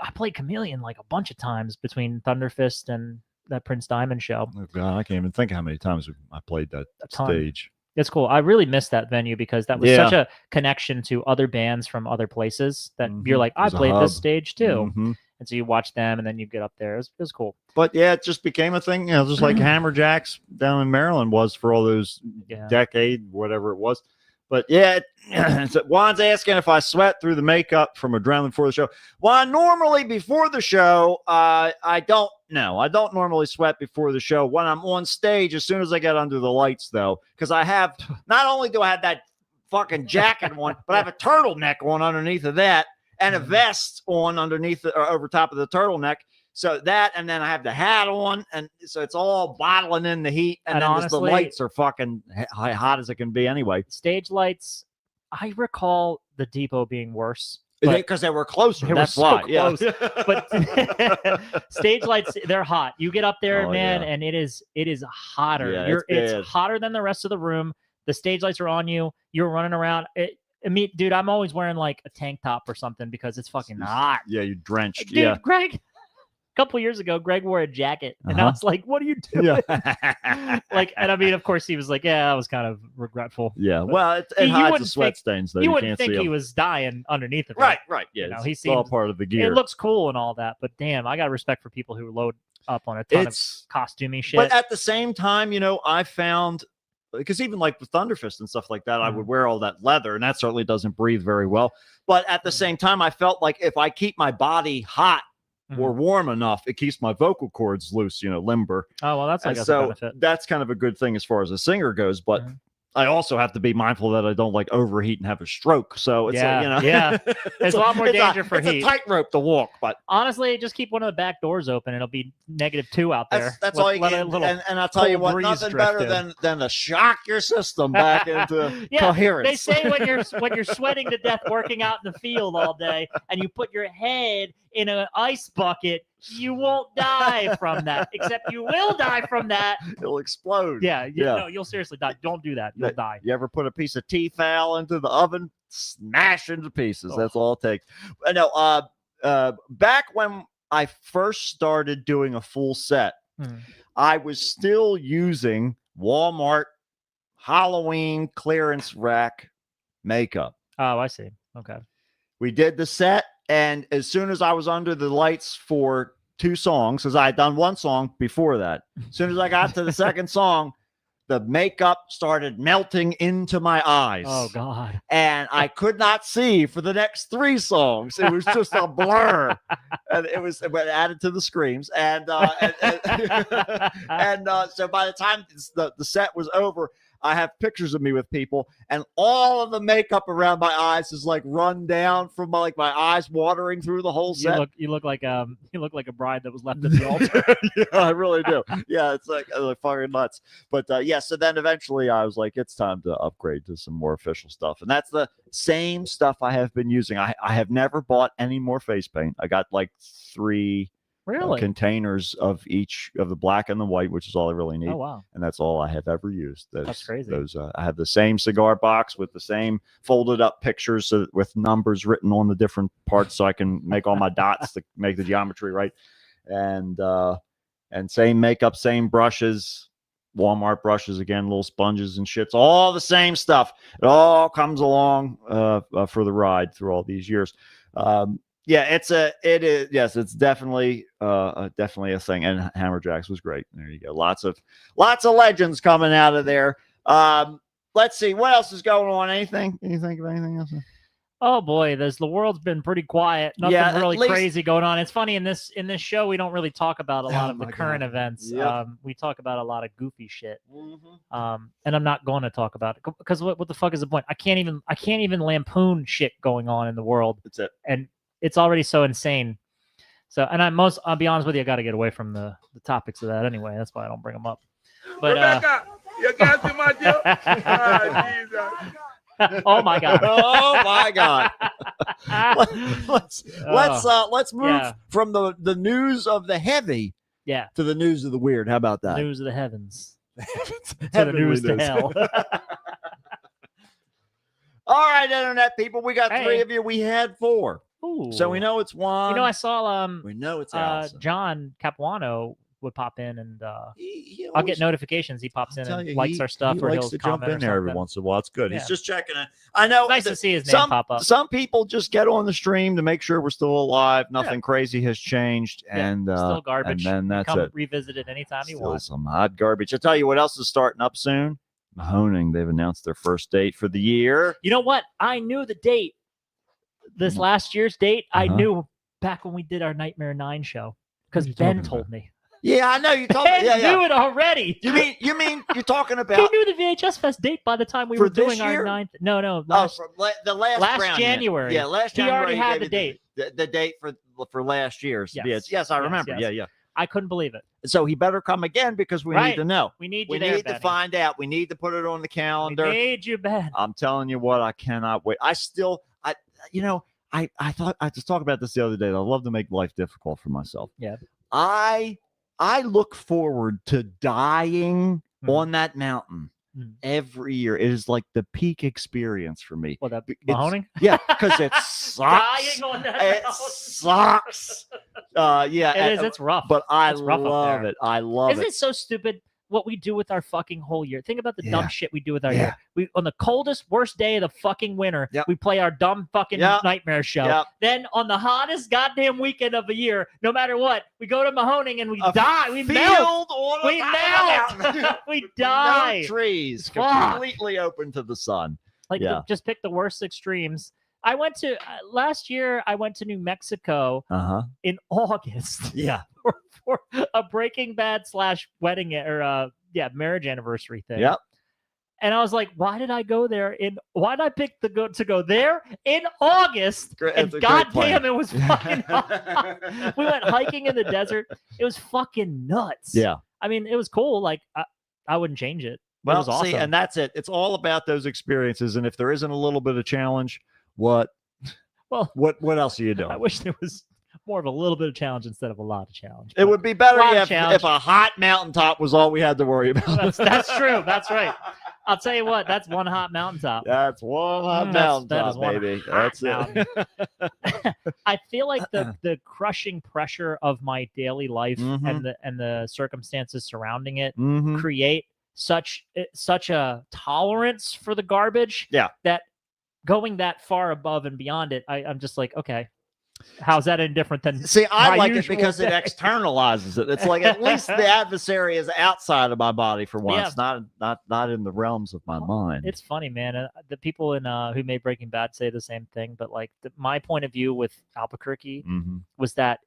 I played Chameleon like a bunch of times between Thunderfist and that Prince Diamond show. oh god, I can't even think how many times I played that A ton. stage. It's cool. I really miss that venue because that was Yeah. such a connection to other bands from other places that Mhm. you're like, It I was a played this hub. stage too. Mhm. And so you watch them and then you get up there. It was cool. But yeah, it just became a thing, just like Hammerjacks down in Maryland was for all those Yeah. decade, whatever it was. But yeah, so Juan's asking if I sweat through the makeup from adrenaline before the show. Juan, normally before the show, I don't know. I don't normally sweat before the show. When I'm on stage, as soon as I get under the lights, though, because I have not only do I have that fucking jacket on, but I have a turtleneck on underneath of that and a vest on underneath or over top of the turtleneck. So that, and then I have the hat on, and so it's all bottling in the heat, and And then just the honestly- lights are fucking hot as it can be anyway. Stage lights, I recall the depot being worse. but Because they were closer. they were That's so why. close. Yeah. But stage lights, they're hot. You get up there, Oh, man, yeah. and it is hotter. Yeah, it's bad. It's hotter than the rest of the room. The stage lights are on you. You're running around. Dude, I'm always wearing like a tank top or something because it's fucking hot. Yeah, you drenched. Dude, Yeah. Greg, a couple years ago, Greg wore a jacket, and I Uh-huh. was like, "What are you doing?" Yeah. Like, and I mean, of course, he was like, "Yeah, I was kind of regretful." Yeah. Well, it You hides the wouldn't sweat think- stains, though. You You wouldn't can't think see he them. was dying underneath of it. Right. Yeah. You know, it's he all seems- part of the gear. It looks cool and all that, but damn, I got respect for people who load up on a ton It's, of costumey shit. but at the same time, I found, because even like with Thunderfist and stuff like that, I would wear all that leather, and that certainly doesn't breathe very well. But at the same time, I felt like if I keep my body hot or warm enough, it keeps my vocal cords loose, limber. Oh, well, that's, I And guess, a so benefit. that's kind of a good thing as far as a singer goes. But Mhm. I also have to be mindful that I don't like overheat and have a stroke. So it's Yeah, yeah. There's a lot more danger for heat. It's a tightrope to walk, but Honestly, just keep one of the back doors open. It'll be -2 out there. that's Let- all you let get. a little And I'll tell you cold what, breeze nothing drift better in. than to shock your system back into Yeah, coherence. They say when you're sweating to death working out in the field all day and you put your head in an ice bucket, you won't die from that. Except you will die from that. It'll explode. Yeah, Yeah. No, you'll seriously die. Don't do that. You'll die. You ever put a piece of T-foul into the oven? Smash into pieces. That's all it takes. No, back when I first started doing a full set, I was still using Walmart Halloween clearance rack makeup. Oh, I see. Okay. We did the set, and as soon as I was under the lights for 2 songs, because I had done 1 song before that, as soon as I got to the second song, the makeup started melting into my eyes. Oh God. And I could not see for the next 3 songs. It was just a blur, and it added to the screams. And so by the time the set was over, I have pictures of me with people, and all of the makeup around my eyes is like run down from my eyes watering through the whole set. You look like a bride that was left at the altar. Yeah, I really do. Yeah, it's like fucking nuts. But yeah, so then eventually I was like, it's time to upgrade to some more official stuff, and that's the same stuff I have been using. I have never bought any more face paint. I got like 3 Really? containers of each of the black and the white, which is all I really need. Oh wow. And that's all I have ever used. That's crazy. I have the same cigar box with the same folded up pictures with numbers written on the different parts, so I can make all my dots to make the geometry right. And same makeup, same brushes, Walmart brushes again, little sponges and shits, all the same stuff. It all comes along for the ride through all these years. Yeah, it's definitely a thing. And Hammerjacks was great. There you go. Lots of legends coming out of there. Let's see what else is going on. Anything? Can you think of anything else? Oh boy, the world's been pretty quiet. Nothing Yeah, really at least- crazy going on. It's funny in this show we don't really talk about a lot of the my current God. events. Yep. We talk about a lot of goofy shit. Mm-hmm. And I'm not going to talk about it because what the fuck is the point? I can't even lampoon shit going on in the world. That's it. And it's already so insane. So, and I'll be honest with you, I got to get away from the topics of that anyway. That's why I don't bring them up. But Rebecca, you got to my deal? Ah, Jesus. oh my god. Oh my god. Let's move yeah. from the news of the heavy Yeah. to the news of the weird. How about that? News of the heavens. To the Heavenly news to news. hell. All right, internet people, we got 3 Hey. of you. We had 4, Ooh. so we know it's one. I saw we know it's Allison. John Capuano would pop in and He I'll always- get notifications. He pops I'll in tell and you, likes our stuff, he or likes he'll to jump comment in or there every something. once in a while. It's good. He's Yeah. just checking it. I know. Nice to see his name some, pop up. Some people just get on the stream to make sure we're still alive. Nothing crazy has changed, Yeah, and still garbage. And then that's Come it. revisit it anytime you Still want. some hot garbage. I'll tell you what else is starting up soon. Mahoning. They've announced their first date for the year. You know what? I knew the date. This last year's date, I Uh-huh. knew back when we did our Nightmare 9 show because What are you Ben talking told about? me. Yeah, I know you told Ben me. Yeah, knew it already. You mean you're talking He about knew the VHS Fest date by the time we For were doing this our year? 9th. No, from the last last round, January. Yeah, last He January. already had gave the you date. The date for last year's. Yes. Yes, I Yes, remember. yes. Yeah. I couldn't believe it. So he better come again because we need Right. to know. We need you We there, need to Benny. find out. We need to put it on the We calendar. need you, Ben. I'm telling you what, I cannot wait. I just talked about this the other day. I love to make life difficult for myself. Yeah. I look forward to dying Mhm. on that mountain Mhm. every year. It is like the peak experience for me. Well, that It's- Mahoning? Yeah, because it sucks. Dying on that It mountain. sucks. Yeah, It is. It's rough. but I It's rough up love there. it. I love Isn't it. it so stupid what we do with our fucking whole year? Think about the Yeah. dumb shit we do with our Yeah. year. We on the coldest, worst day of the fucking winter, Yep. we play our dumb fucking Yep. nightmare show. Yep. Then on the hottest goddamn weekend of the year, no matter what, we go to Mahoning and we A die. We Field melt. on We the side of the melt. mountain. We die. No trees, Fuck. completely open to the sun. Like Yeah. just pick the worst extremes. I went to last year. I went to New Mexico in August. Yeah. for a Breaking Bad / wedding or marriage anniversary thing. Yep. And I was like, why did I go there why did I pick to go there in August? Great- And it's a great plan. goddamn, it was fucking hot. We went hiking in the desert. It was fucking nuts. Yeah. I mean, it was cool. Like I wouldn't change it. It Well, was awesome. see, and that's it. It's all about those experiences. And if there isn't a little bit of challenge, what else are you doing? I wish there was more of a little bit of challenge instead of a lot of challenge. It would be better Lot of if challenge. a hot mountaintop was all we had to worry about. That's true. That's right. I'll tell you what. That's one hot mountaintop. That's one hot That is mountaintop, one baby. hot That's it. I feel like the crushing pressure of my daily life Mhm. and the circumstances surrounding it Mhm. create such a tolerance for the garbage. Yeah. That going that far above and beyond it, I'm just like, okay, how's that any different than See, I my like it usual because it day? externalizes it. It's like at least the adversary is outside of my body for once, not in the realms of my mind. It's funny, man. The people in who made Breaking Bad say the same thing, but like my point of view with Albuquerque Mhm. was that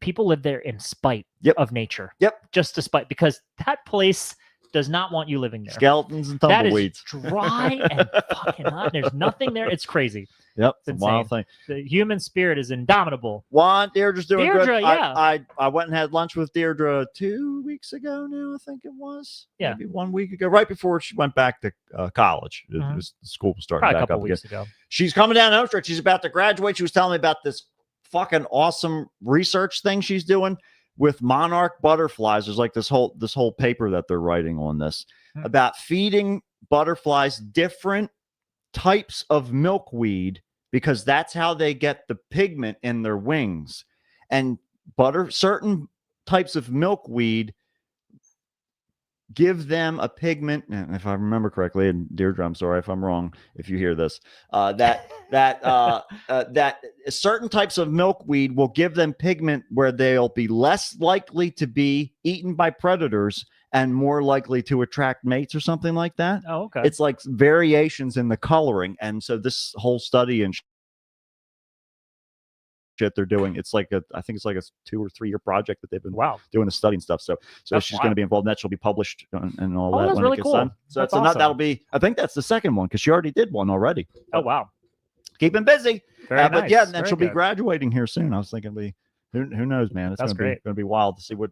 people live there in spite Yep. of nature. Yep. Just to spite, because that place does not want you living there. Skeletons and That tumbleweeds. is dry and fucking hot. There's nothing there. It's crazy. Yep, It's it's a wild thing. The human spirit is indomitable. Juan, Deirdre's doing Deirdre, good. yeah. I went and had lunch with Deirdre 2 weeks ago now, I think it was. Yeah. Maybe 1 week ago, right before she went back to college. School was starting Probably a back couple up weeks again. ago. She's coming down home stretch. She's about to graduate. She was telling me about this fucking awesome research thing she's doing with monarch butterflies. There's like this whole paper that they're writing on this about feeding butterflies different types of milkweed, because that's how they get the pigment in their wings. And certain types of milkweed give them a pigment, and if I remember correctly, and Deirdre, I'm sorry if I'm wrong if you hear this, that certain types of milkweed will give them pigment where they'll be less likely to be eaten by predators and more likely to attract mates or something like that. Oh, okay. It's like variations in the coloring. And so this whole study and shit they're doing, it's like I think it's like a 2 or 3 year project that they've been doing a study and stuff. So That's she's going to be involved in that. She'll be published and all that. That's when really it gets cool. done. So That's it's awesome. that'll be, I think that's the second one, because she already did one already. Oh, wow. Keeping busy. Very But nice. yeah, and then Very she'll be good. graduating here soon. I was thinking, who knows, man? It's That's going great. to be wild to see what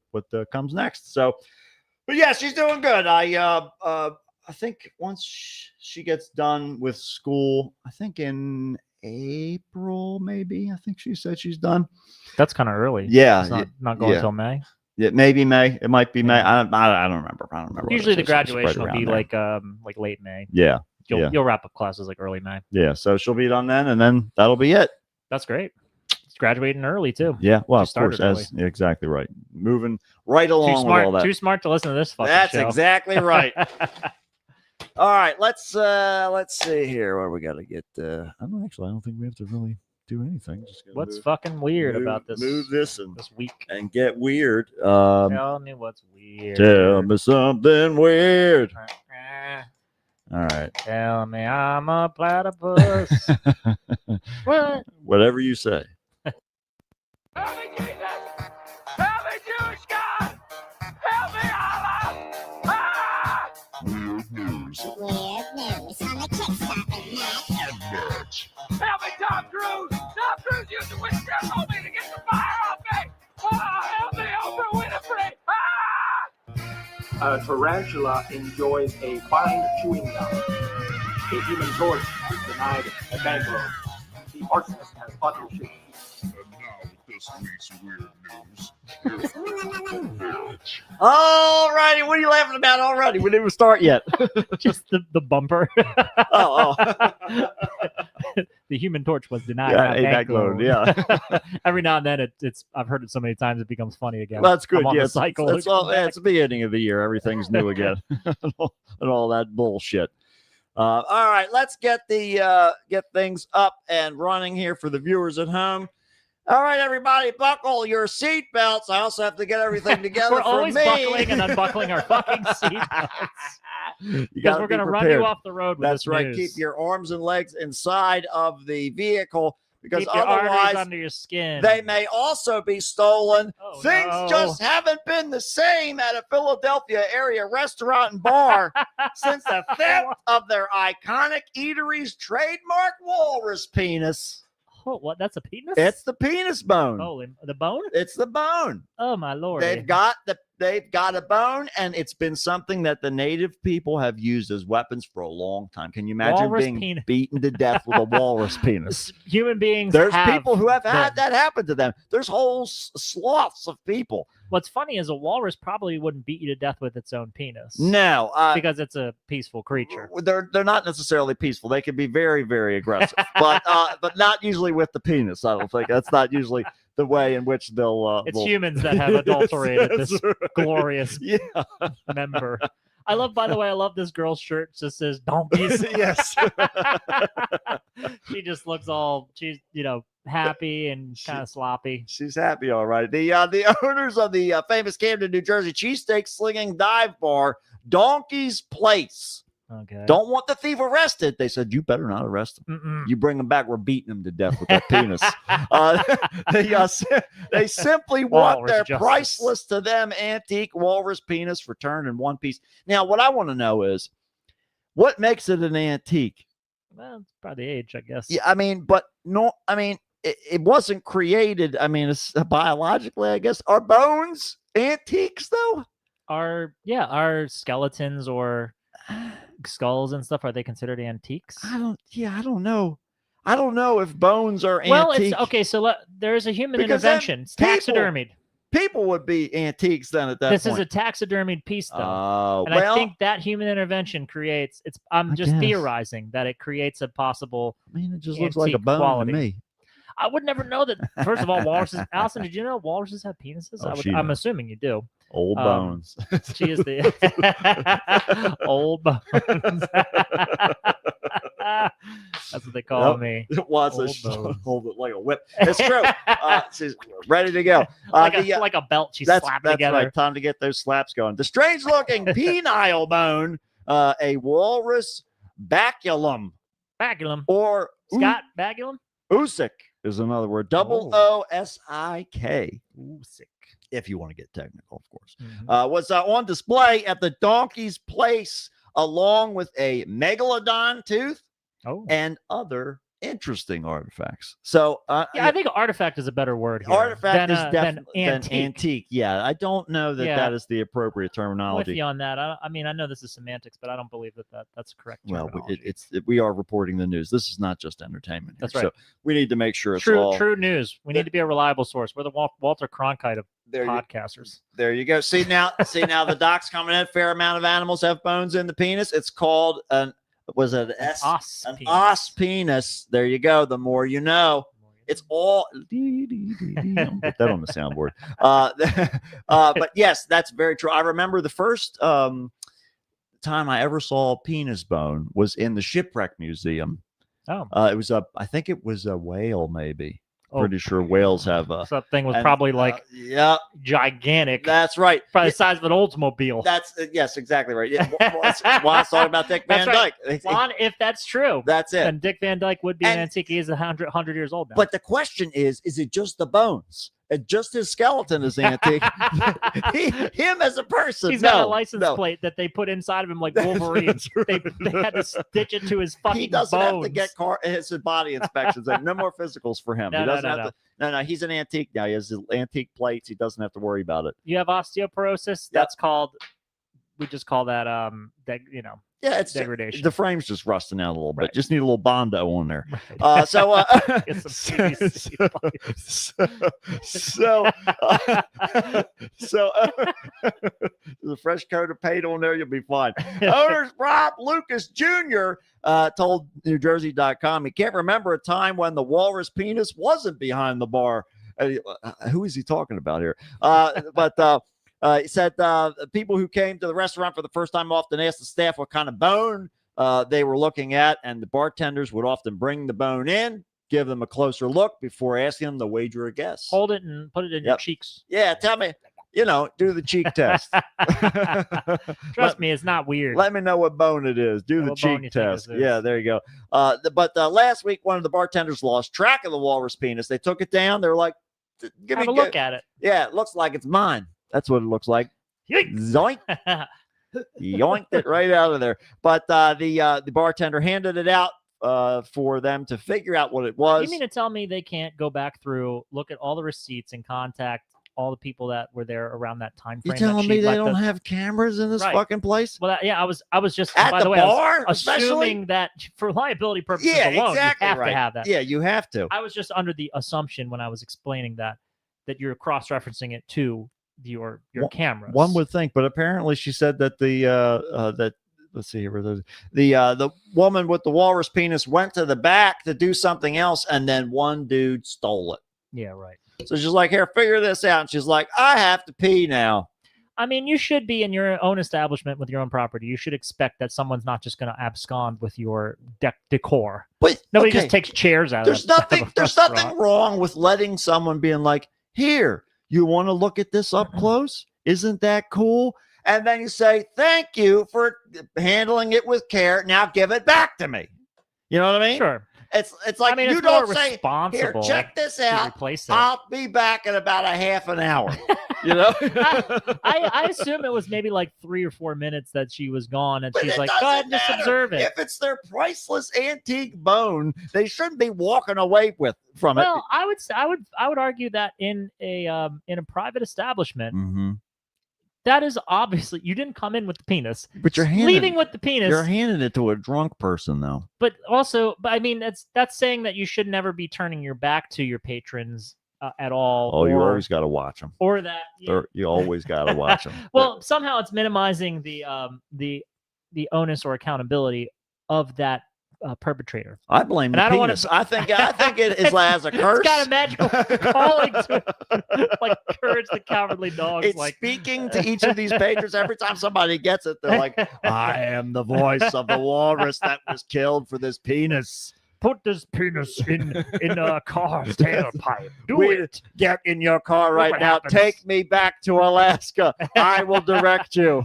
comes next. So, but yeah, she's doing good. I think once she gets done with school, I think in April, maybe. I think she said she's done. That's kind of early. Yeah, It's not going until May. Yeah, maybe May. It might be May. I don't remember. Usually the It's right graduation will around be there. like late May. Yeah. You'll wrap up classes like early May. Yeah. So she'll be done then, and then that'll be it. That's great. It's graduating early too. Yeah. Well, She of course, started exactly right. Moving right along with all that. Too smart to listen to this fucking That's show. exactly right. All right, let's see here. What we got to get? I don't think we have to really do anything. Just gotta What's fucking weird about this? Move this week and get weird. Tell me what's weird. Tell me something weird. All right. Tell me I'm a platypus. What? Whatever you say. Help me, Jesus! Help me, Jewish God! Help me, Allah! Ah! Weird news on the Kickstarter. Help me, Tom Cruise! Tom Cruise used the witchcraft on me to get the fire off me! Ah, help me, Oprah Winfrey! Ah! A tarantula enjoys a fine chewing gum. A human torch is denied a bank loan. The arsonist has button shoes. And now with this week's weird news. All righty. What are you laughing about already? We didn't even start yet. Just the bumper. Oh. The Human Torch was denied. Yeah, a a bank bank loan, loan. yeah. Every now and then it's I've heard it so many times it becomes funny again. That's good. I'm on Yeah, the cycle. it's the beginning of the year. Everything's new again, and all that bullshit. All right, let's get things up and running here for the viewers at home. All right, everybody, buckle your seatbelts. I also have to get everything together. We're for always me. buckling and unbuckling our fucking seatbelts. Because we're going to run you off the road with That's this right. news. Keep your arms and legs inside of the vehicle, because Keep your arteries otherwise under your skin. they may also be stolen. Oh, Things no. just haven't been the same at a Philadelphia area restaurant and bar since the theft of their iconic eatery's trademark walrus penis. Oh, what? That's a penis? It's the penis bone. Oh, the bone? It's the bone. Oh, my lord. They've got a bone, and it's been something that the native people have used as weapons for a long time. Can you imagine Walrus being penis. beaten to death with a walrus penis? Human beings. There's have people who have had been. that happen to them. There's whole sloths of people. What's funny is a walrus probably wouldn't beat you to death with its own penis. No, because it's a peaceful creature. They're not necessarily peaceful. They can be very, very aggressive, but not usually with the penis. I don't think that's not usually the way in which they'll. It's humans that have adulterated Yes, this right. glorious member. I love this girl's shirt. It just says donkeys. Yes. She just looks all happy and kind of sloppy. She's happy, all right. The owners of the famous Camden, New Jersey cheesesteak slinging dive bar, Donkey's Place, Okay. Don't want the thief arrested. They said, you better not arrest him. Mm-mm. You bring him back, we're beating him to death with that penis. They simply want Walrus their justice. priceless to them antique walrus penis returned in one piece. Now, what I want to know is, what makes it an antique? Well, it's probably the age, I guess. Yeah, I mean, but no, I mean, it wasn't created. I mean, it's biologically, I guess. Are bones antiques though? Are skeletons or skulls and stuff, are they considered antiques? I don't know. I don't know if bones are Well, antique. it's okay. So there's a human Because then intervention. It's people- taxidermied. People would be antiques then at that This point. is a taxidermied piece, though. Oh, And well, I think that human intervention creates. I'm I just guess. theorizing that it creates a possible. I mean, it just looks like a antique bone quality. to me. I would never know that. First of all, walruses. Allison, did you know walruses have penises? Oh, she I'm knows. assuming you do. Old Um, bones. She is the old bones. That's what they call Yep. me. It was Old a bones. hold it like a whip. It's true. She's ready to go. like a belt she slapped that's together. right. Time to get those slaps going. The strange-looking penile bone, a walrus baculum, Baculum. or Scott Baculum. Usik is another word. OOSIK. Ooh, sick. If you want to get technical, of course. Mhm. Was on display at the Donkey's Place along with a megalodon tooth Oh. and other interesting artifacts. So, Yeah, I think artifact is a better word here. artifact is than definitely antique. antique. Yeah, I don't know that Yeah. that is the appropriate I'm with terminology. you on that. I mean, I know this is semantics, but I don't believe that's correct. Well, terminology. we are reporting the news. This is not just entertainment. That's here. right. So we need to make sure it's true. all True news. We need to be a reliable source. We're the Walter Cronkite of there. podcasters. There you go. See now, the doc's coming in. Fair amount of animals have bones in the penis. It's called an Os an penis. os penis. There you go. The more you know. It's all. I'll put that on the soundboard. But yes, that's very true. I remember the first time I ever saw a penis bone was in the Shipwreck Museum. Oh, It was I think it was a whale, maybe. Oh. Pretty sure whales have a. so that thing was and, probably like yeah, gigantic, that's right. probably the size of an Oldsmobile. That's yes, exactly right. Yeah, Juan's talking about Dick Van That's right. Dyke. Juan, if that's true, That's it. then Dick Van Dyke would be an And- antique. He is 100 years old now. But the question is it just the bones? Just his skeleton is antique. Him as a person. he's got a no, license no. plate that they put inside of him like That's- Wolverine. that's They right. had to stitch it to his fucking He doesn't bones. have to get his body inspections. No more physicals for him. No, he no, doesn't no, have to. No, he's an antique now. He has his antique plates. He doesn't have to worry about it. You have osteoporosis. That's called. We just call that Yeah, it's degradation. the frame's just rusting out a little bit. Right. Just need a little Bondo on there. Right. So Get some the fresh coat of paint on there, you'll be fine. Owners Rob Lucas Jr. Told NewJersey.com he can't remember a time when the walrus penis wasn't behind the bar. Who is he talking about here? He said people who came to the restaurant for the first time often asked the staff what kind of bone they were looking at, and the bartenders would often bring the bone in, give them a closer look before asking them to wager a guess. Hold it and put it in your Yep. cheeks. Yeah, tell me, do the cheek test. Trust me, it's not weird. Let me know what bone it is. Do the What bone cheek you think test. this is. Yeah, there you go. But last week, one of the bartenders lost track of the walrus penis. They took it down. They were like, "Give Have me a look at it. Yeah, it looks like it's mine. That's what it looks like. Zoink. Yoinked it right out of there. But the bartender handed it out for them to figure out what it was. You mean to tell me they can't go back through, look at all the receipts, and contact all the people that were there around that time You frame? that telling she me they let don't the- have cameras in this Right. fucking place? Well, yeah, I was just At by the the way, I was bar, especially? assuming that for liability purposes Yeah, alone, exactly you have right. to have that. Yeah, you have to. I was just under the assumption when I was explaining that you're cross-referencing it to your cameras. One would think, but apparently she said that that let's see here. The woman with the walrus penis went to the back to do something else, and then one dude stole it. Yeah, right. So she's like, "Here, figure this out." And she's like, "I have to pee now." I mean, you should be in your own establishment with your own property. You should expect that someone's not just going to abscond with your decor. But Nobody okay, just takes chairs out. There's of out of nothing. a There's restaurant. nothing wrong with letting someone being like, "Here, you want to look at this up close? Isn't that cool?" and then you say, thank you for handling it with care. Now give it back to me. You know what I mean? Sure. It's like I mean, you it's more don't say, here, responsible check this to out. replace it. I'll be back in about a half an hour. You know? I assume it was maybe like 3 or 4 minutes that she was gone, and But she's it like, go ahead and doesn't just matter. observe it. If it's their priceless antique bone, they shouldn't be walking away from it. Well, I would argue that in a private establishment, Mm-hmm. that is obviously you didn't come in with the penis. But you're Leaving with the penis. You're handing it to a drunk person, though. But I mean, that's saying that you should never be turning your back to your patrons at all. Oh, you or- always got to watch them. or that. Yeah. You always got to watch them. Well, somehow it's minimizing the onus or accountability of that perpetrator. I blame And the I don't wanna- penis. I think it is as a curse. It's got a magical calling to it, like Courage the Cowardly Dog. It's Like speaking to each of these patrons. Every time somebody gets it, they're like, I am the voice of the walrus that was killed for this penis. put this penis in a car's tailpipe. Do We- it. Get in your car right what now. happens? Take me back to Alaska. I will direct you.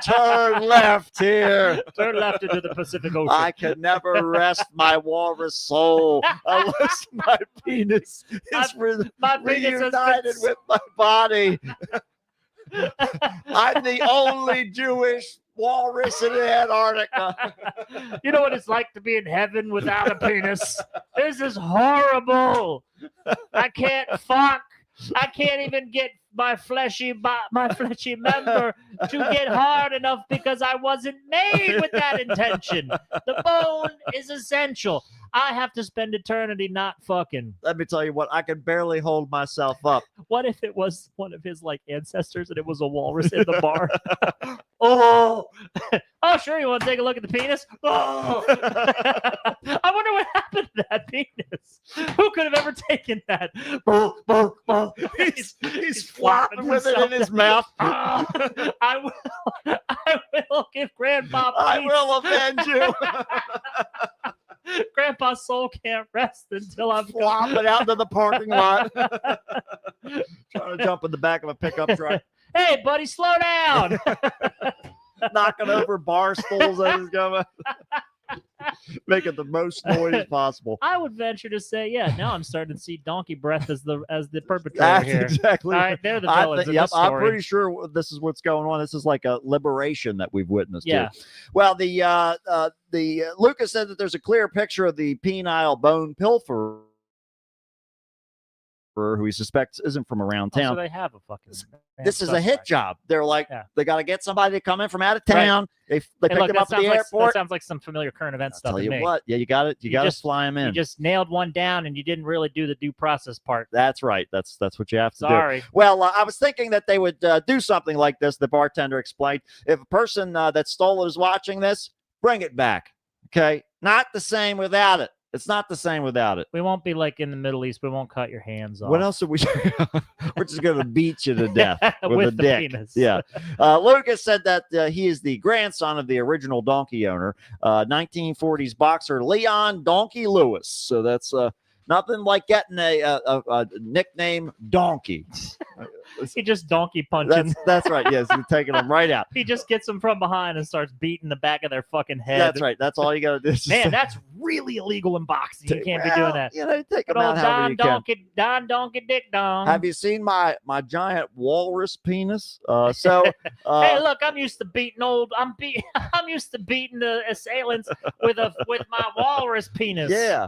Turn left here. Turn left into the Pacific Ocean. I can never rest my walrus soul unless my penis is My penis has reunited been with my body. I'm the only Jewish walrus in Antarctica. You know what it's like to be in heaven without a penis? This is horrible. I can't fuck. I can't even get my fleshy member to get hard enough because I wasn't made with that intention. The bone is essential. I have to spend eternity not fucking. Let me tell you what, I can barely hold myself up. What if it was one of his like ancestors and it was a walrus in the bar? Oh, sure. You want to take a look at the penis? Oh, I wonder what happened to that penis. Who could have ever taken that? He's flopping with it in his mouth. I will give Grandpa I peace. will avenge you. Grandpa's soul can't rest until I'm Flopping out into the parking lot. Trying to jump in the back of a pickup truck. Hey, buddy, slow down. Knocking over bar stools as he's going. Making the most noise possible. I would venture to say, yeah. Now I'm starting to see Donkey Breath as the perpetrator That's here. exactly. All right, they're the I villains thi- in yep, this story. I'm pretty sure this is what's going on. This is like a liberation that we've witnessed. Yeah. Here. Well, the Lucas said that there's a clear picture of the penile bone pilferer who he suspects isn't from around Also, town. they have a fucking. This is a hit job. They're like, Yeah. they got to get somebody to come in from out of Right. town. They Hey, pick look, him that up at the sounds like, airport. that sounds like some familiar current event stuff Tell to you me. what, yeah, you got to just- fly him in. You just nailed one down and you didn't really do the due process part. That's right. That's what you have to do. Sorry. Well, I was thinking that they would do something like this. The bartender explained. If a person that stole it is watching this, bring it back. Okay, not the same without it. It's not the same without it. We won't be like in the Middle East. We won't cut your hands off. What else are we? We're just going to beat you to death with, With a the dick. penis. Yeah. Lucas said that he is the grandson of the original donkey owner, 1940s boxer Leon Donkey Lewis. So that's nothing like getting a nickname Donkey. He just donkey punching. That's right. Yes, you're taking them right out. He just gets them from behind and starts beating the back of their fucking head. That's right. That's all you got to do. is just Man, that's really illegal in boxing. You can't be doing that. You know, take Good them old out however Don you can. Donkey Dick Dong. Have you seen my giant walrus penis? So Hey, look, I'm used to beating I'm used to beating the assailants with my walrus penis. yeah.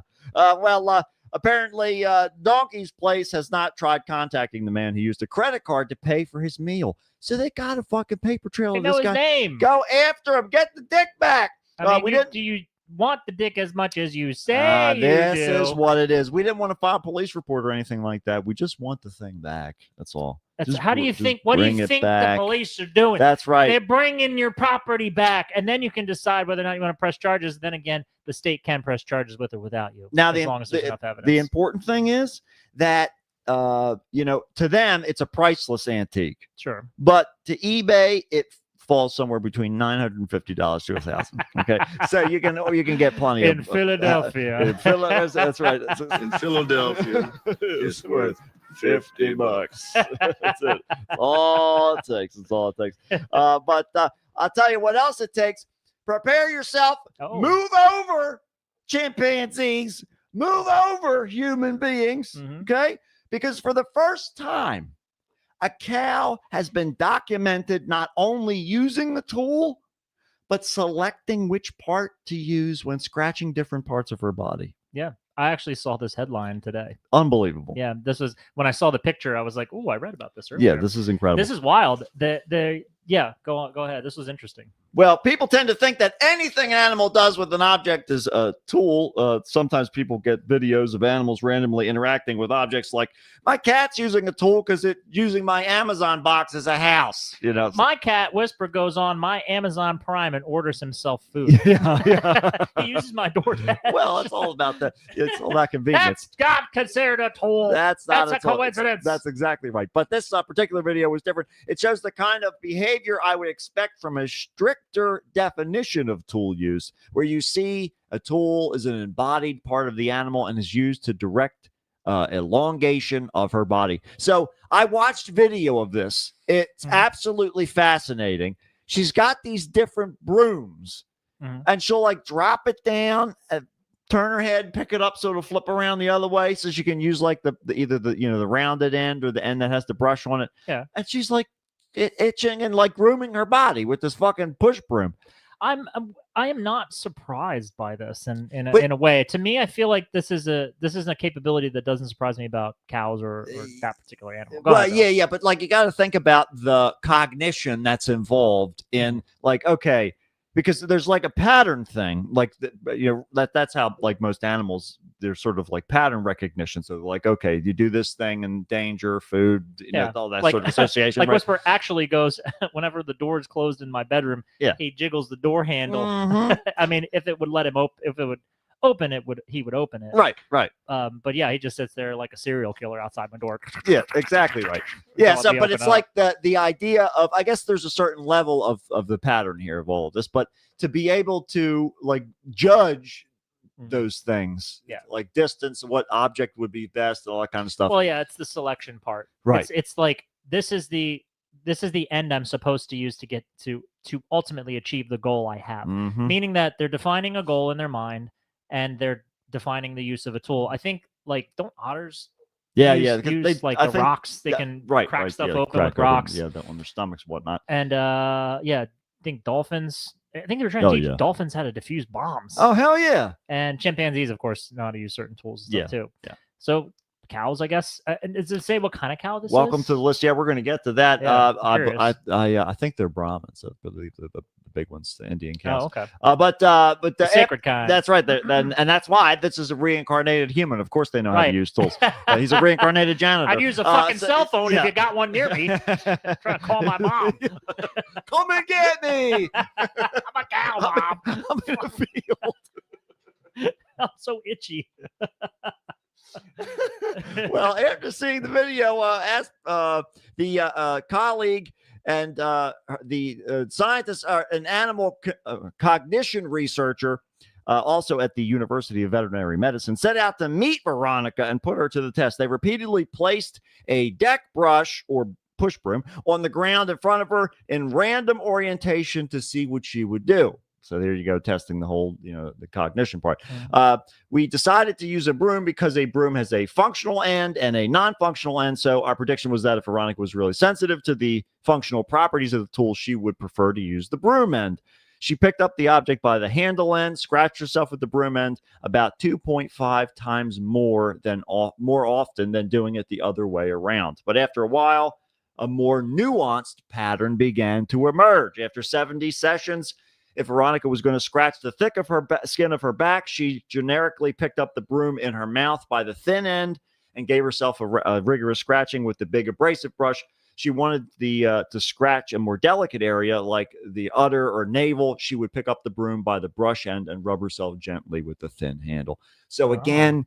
Apparently, Donkey's place has not tried contacting the man who used a credit card to pay for his meal. So they got a fucking paper trail They of know this his guy. name. Go after him. Get the dick back. I mean, we didn't. do you want the dick as much as you say This you do? is what it is. We didn't want to file a police report or anything like that. We just want the thing back. That's all. Just How do you just think? What do bring you it think the back. police are doing? That's right. They're bringing your property back, and then you can decide whether or not you want to press charges. Then again, the state can press charges with or without you. Now, as long as there's enough evidence. The important thing is that to them it's a priceless antique, Sure. but to eBay it falls somewhere between $950 to $1,000. Okay, so you can get plenty In of Philadelphia. in Philadelphia. That's right. In Philadelphia, It's worth $50. That's it. All it takes. It's all it takes. But I'll tell you what else it takes. Prepare yourself. Oh. Move over, chimpanzees. Move over, human beings. Okay? Because for the first time, a cow has been documented not only using the tool, but selecting which part to use when scratching different parts of her body. Yeah. I actually saw this headline today. Unbelievable. Yeah, this was when I saw the picture. I was like, "Oh, I read about this earlier." Yeah, this is incredible. This is wild. Yeah, go on, go ahead. This was interesting. Well, people tend to think that anything an animal does with an object is a tool. Sometimes people get videos of animals randomly interacting with objects, like my cat's using a tool because it's using my Amazon box as a house. You know, My cat Whisper goes on my Amazon Prime and orders himself food. yeah. He uses my DoorDash. Well, it's all about that. It's all about convenience. That's not considered a tool. That's not That's a tool. coincidence. That's exactly right. But this particular video was different. It shows the kind of behavior I would expect from a stricter definition of tool use, where you see a tool is an embodied part of the animal and is used to direct elongation of her body. So I watched video of this. It's absolutely fascinating. She's got these different brooms, and she'll like drop it down and turn her head, pick it up so it'll flip around the other way, so she can use like the either the the rounded end or the end that has the brush on it. Yeah. And she's like itching and like grooming her body with this fucking push broom. I am not surprised by this, and in a way, to me, I feel like this is a capability that doesn't surprise me about cows or that particular animal. Go ahead, yeah, but like you got to think about the cognition that's involved in like, okay, because there's like a pattern thing, like that's how like most animals, they're sort of like pattern recognition. So like, okay, you do this thing in danger, food, all that sort of association. Like right? Whisper actually goes whenever the door is closed in my bedroom. Yeah, he jiggles the door handle. I mean, if it would let him open, if it would open it, he would open it. Right. But yeah, he just sits there like a serial killer outside my door. Yeah, exactly right. Yeah, so but it's like the idea of, I guess there's a certain level of the pattern here of all of this, but to be able to like judge those things, like distance, what object would be best, all that kind of stuff. Well, yeah, it's the selection part. Right. It's like this is the end I'm supposed to use to get to ultimately achieve the goal I have. Meaning that they're defining a goal in their mind and they're defining the use of a tool. I think like don't otters use like the rocks, they can crack stuff open with rocks. On their stomachs, whatnot. And I think dolphins. I think they were trying to teach dolphins how to defuse bombs. Oh hell yeah! And chimpanzees, of course, know how to use certain tools and stuff too. Yeah. So cows, I guess. Does it say what kind of cow this is? Welcome to the list. Yeah, we're going to get to that. Yeah, I think they're Brahmins. I believe the big ones, the Indian cows. Oh, okay. But the sacred kind. That's right. And that's why this is a reincarnated human. Of course, they know how to use tools. He's a reincarnated janitor. I'd use a fucking cell phone if you got one near me. Trying to call my mom. Come and get me. I'm a cow, mom. I'm in the field. I'm so itchy. Well, after seeing the video, asked the colleague and the scientist, an animal cognition researcher, also at the University of Veterinary Medicine, set out to meet Veronica and put her to the test. They repeatedly placed a deck brush or push broom on the ground in front of her in random orientation to see what she would do. So there you go, testing the whole, the cognition part. We decided to use a broom because a broom has a functional end and a non-functional end. So our prediction was that if Veronica was really sensitive to the functional properties of the tool, she would prefer to use the broom end. She picked up the object by the handle end, scratched herself with the broom end about 2.5 times more often than doing it the other way around. But after a while, a more nuanced pattern began to emerge. After 70 sessions, if Veronica was going to scratch the thick of her skin of her back, she generically picked up the broom in her mouth by the thin end and gave herself a rigorous scratching with the big abrasive brush. She wanted to scratch a more delicate area like the udder or navel. She would pick up the broom by the brush end and rub herself gently with the thin handle. So again,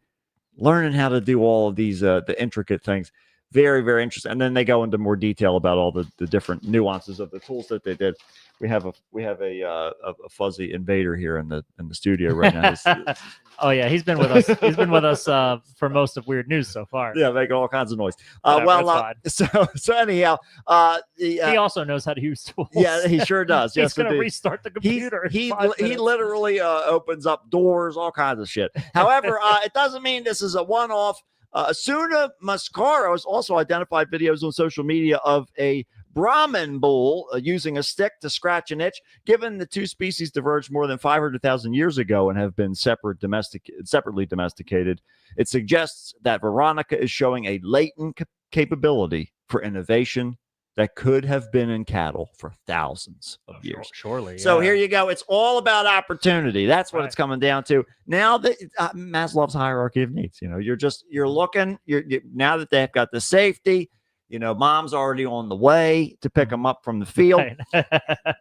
learning how to do all of these the intricate things. Very, very interesting. And then they go into more detail about all the different nuances of the tools that they did. We have a fuzzy invader here in the studio right now. Oh yeah, he's been with us. He's been with us for most of Weird News so far. Yeah, making all kinds of noise. Whatever, it's fine. So anyhow, he also knows how to use tools. Yeah, he sure does. He's Yes, going to indeed. restart the computer. in He 5 minutes. literally opens up doors, all kinds of shit. However, it doesn't mean this is a one-off. Suna Mascaros also identified videos on social media of a Brahman bull using a stick to scratch an itch. Given the two species diverged more than 500,000 years ago and have been separately domesticated, it suggests that Veronica is showing a latent capability for innovation that could have been in cattle for thousands of years. Surely. So yeah. here you go. It's all about opportunity. That's what Right. it's coming down to. Now that Maslow's hierarchy of needs, you're looking. Now that they've got the safety, mom's already on the way to pick them up from the field. Right.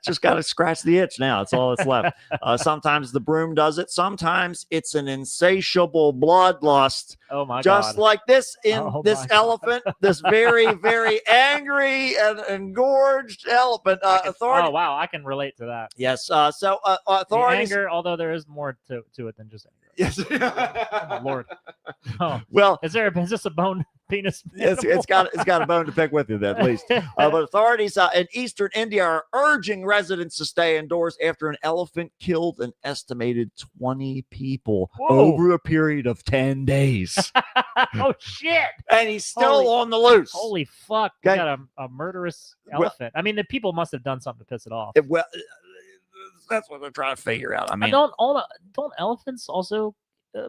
Just got to scratch the itch now. That's all that's left. Sometimes the broom does it. Sometimes it's an insatiable bloodlust. Oh my Just God. like this Oh this my God. elephant, this very, very angry and engorged elephant. Authority. Oh wow, I can relate to that. Yes. The Authorities. anger, although there is more to it than just anger. Yes. Oh, Lord. Oh, Well, is this a bone penis? it's got a bone to pick with you, at least. But authorities in eastern India are urging residents to stay indoors after an elephant killed an estimated 20 people Whoa. over a period of 10 days. Oh shit! And he's still on the loose. Holy fuck! We Okay. got a murderous Well- elephant. I mean, the people must have done something to piss it off. Well, that's what they're trying to figure out. I mean, don't elephants also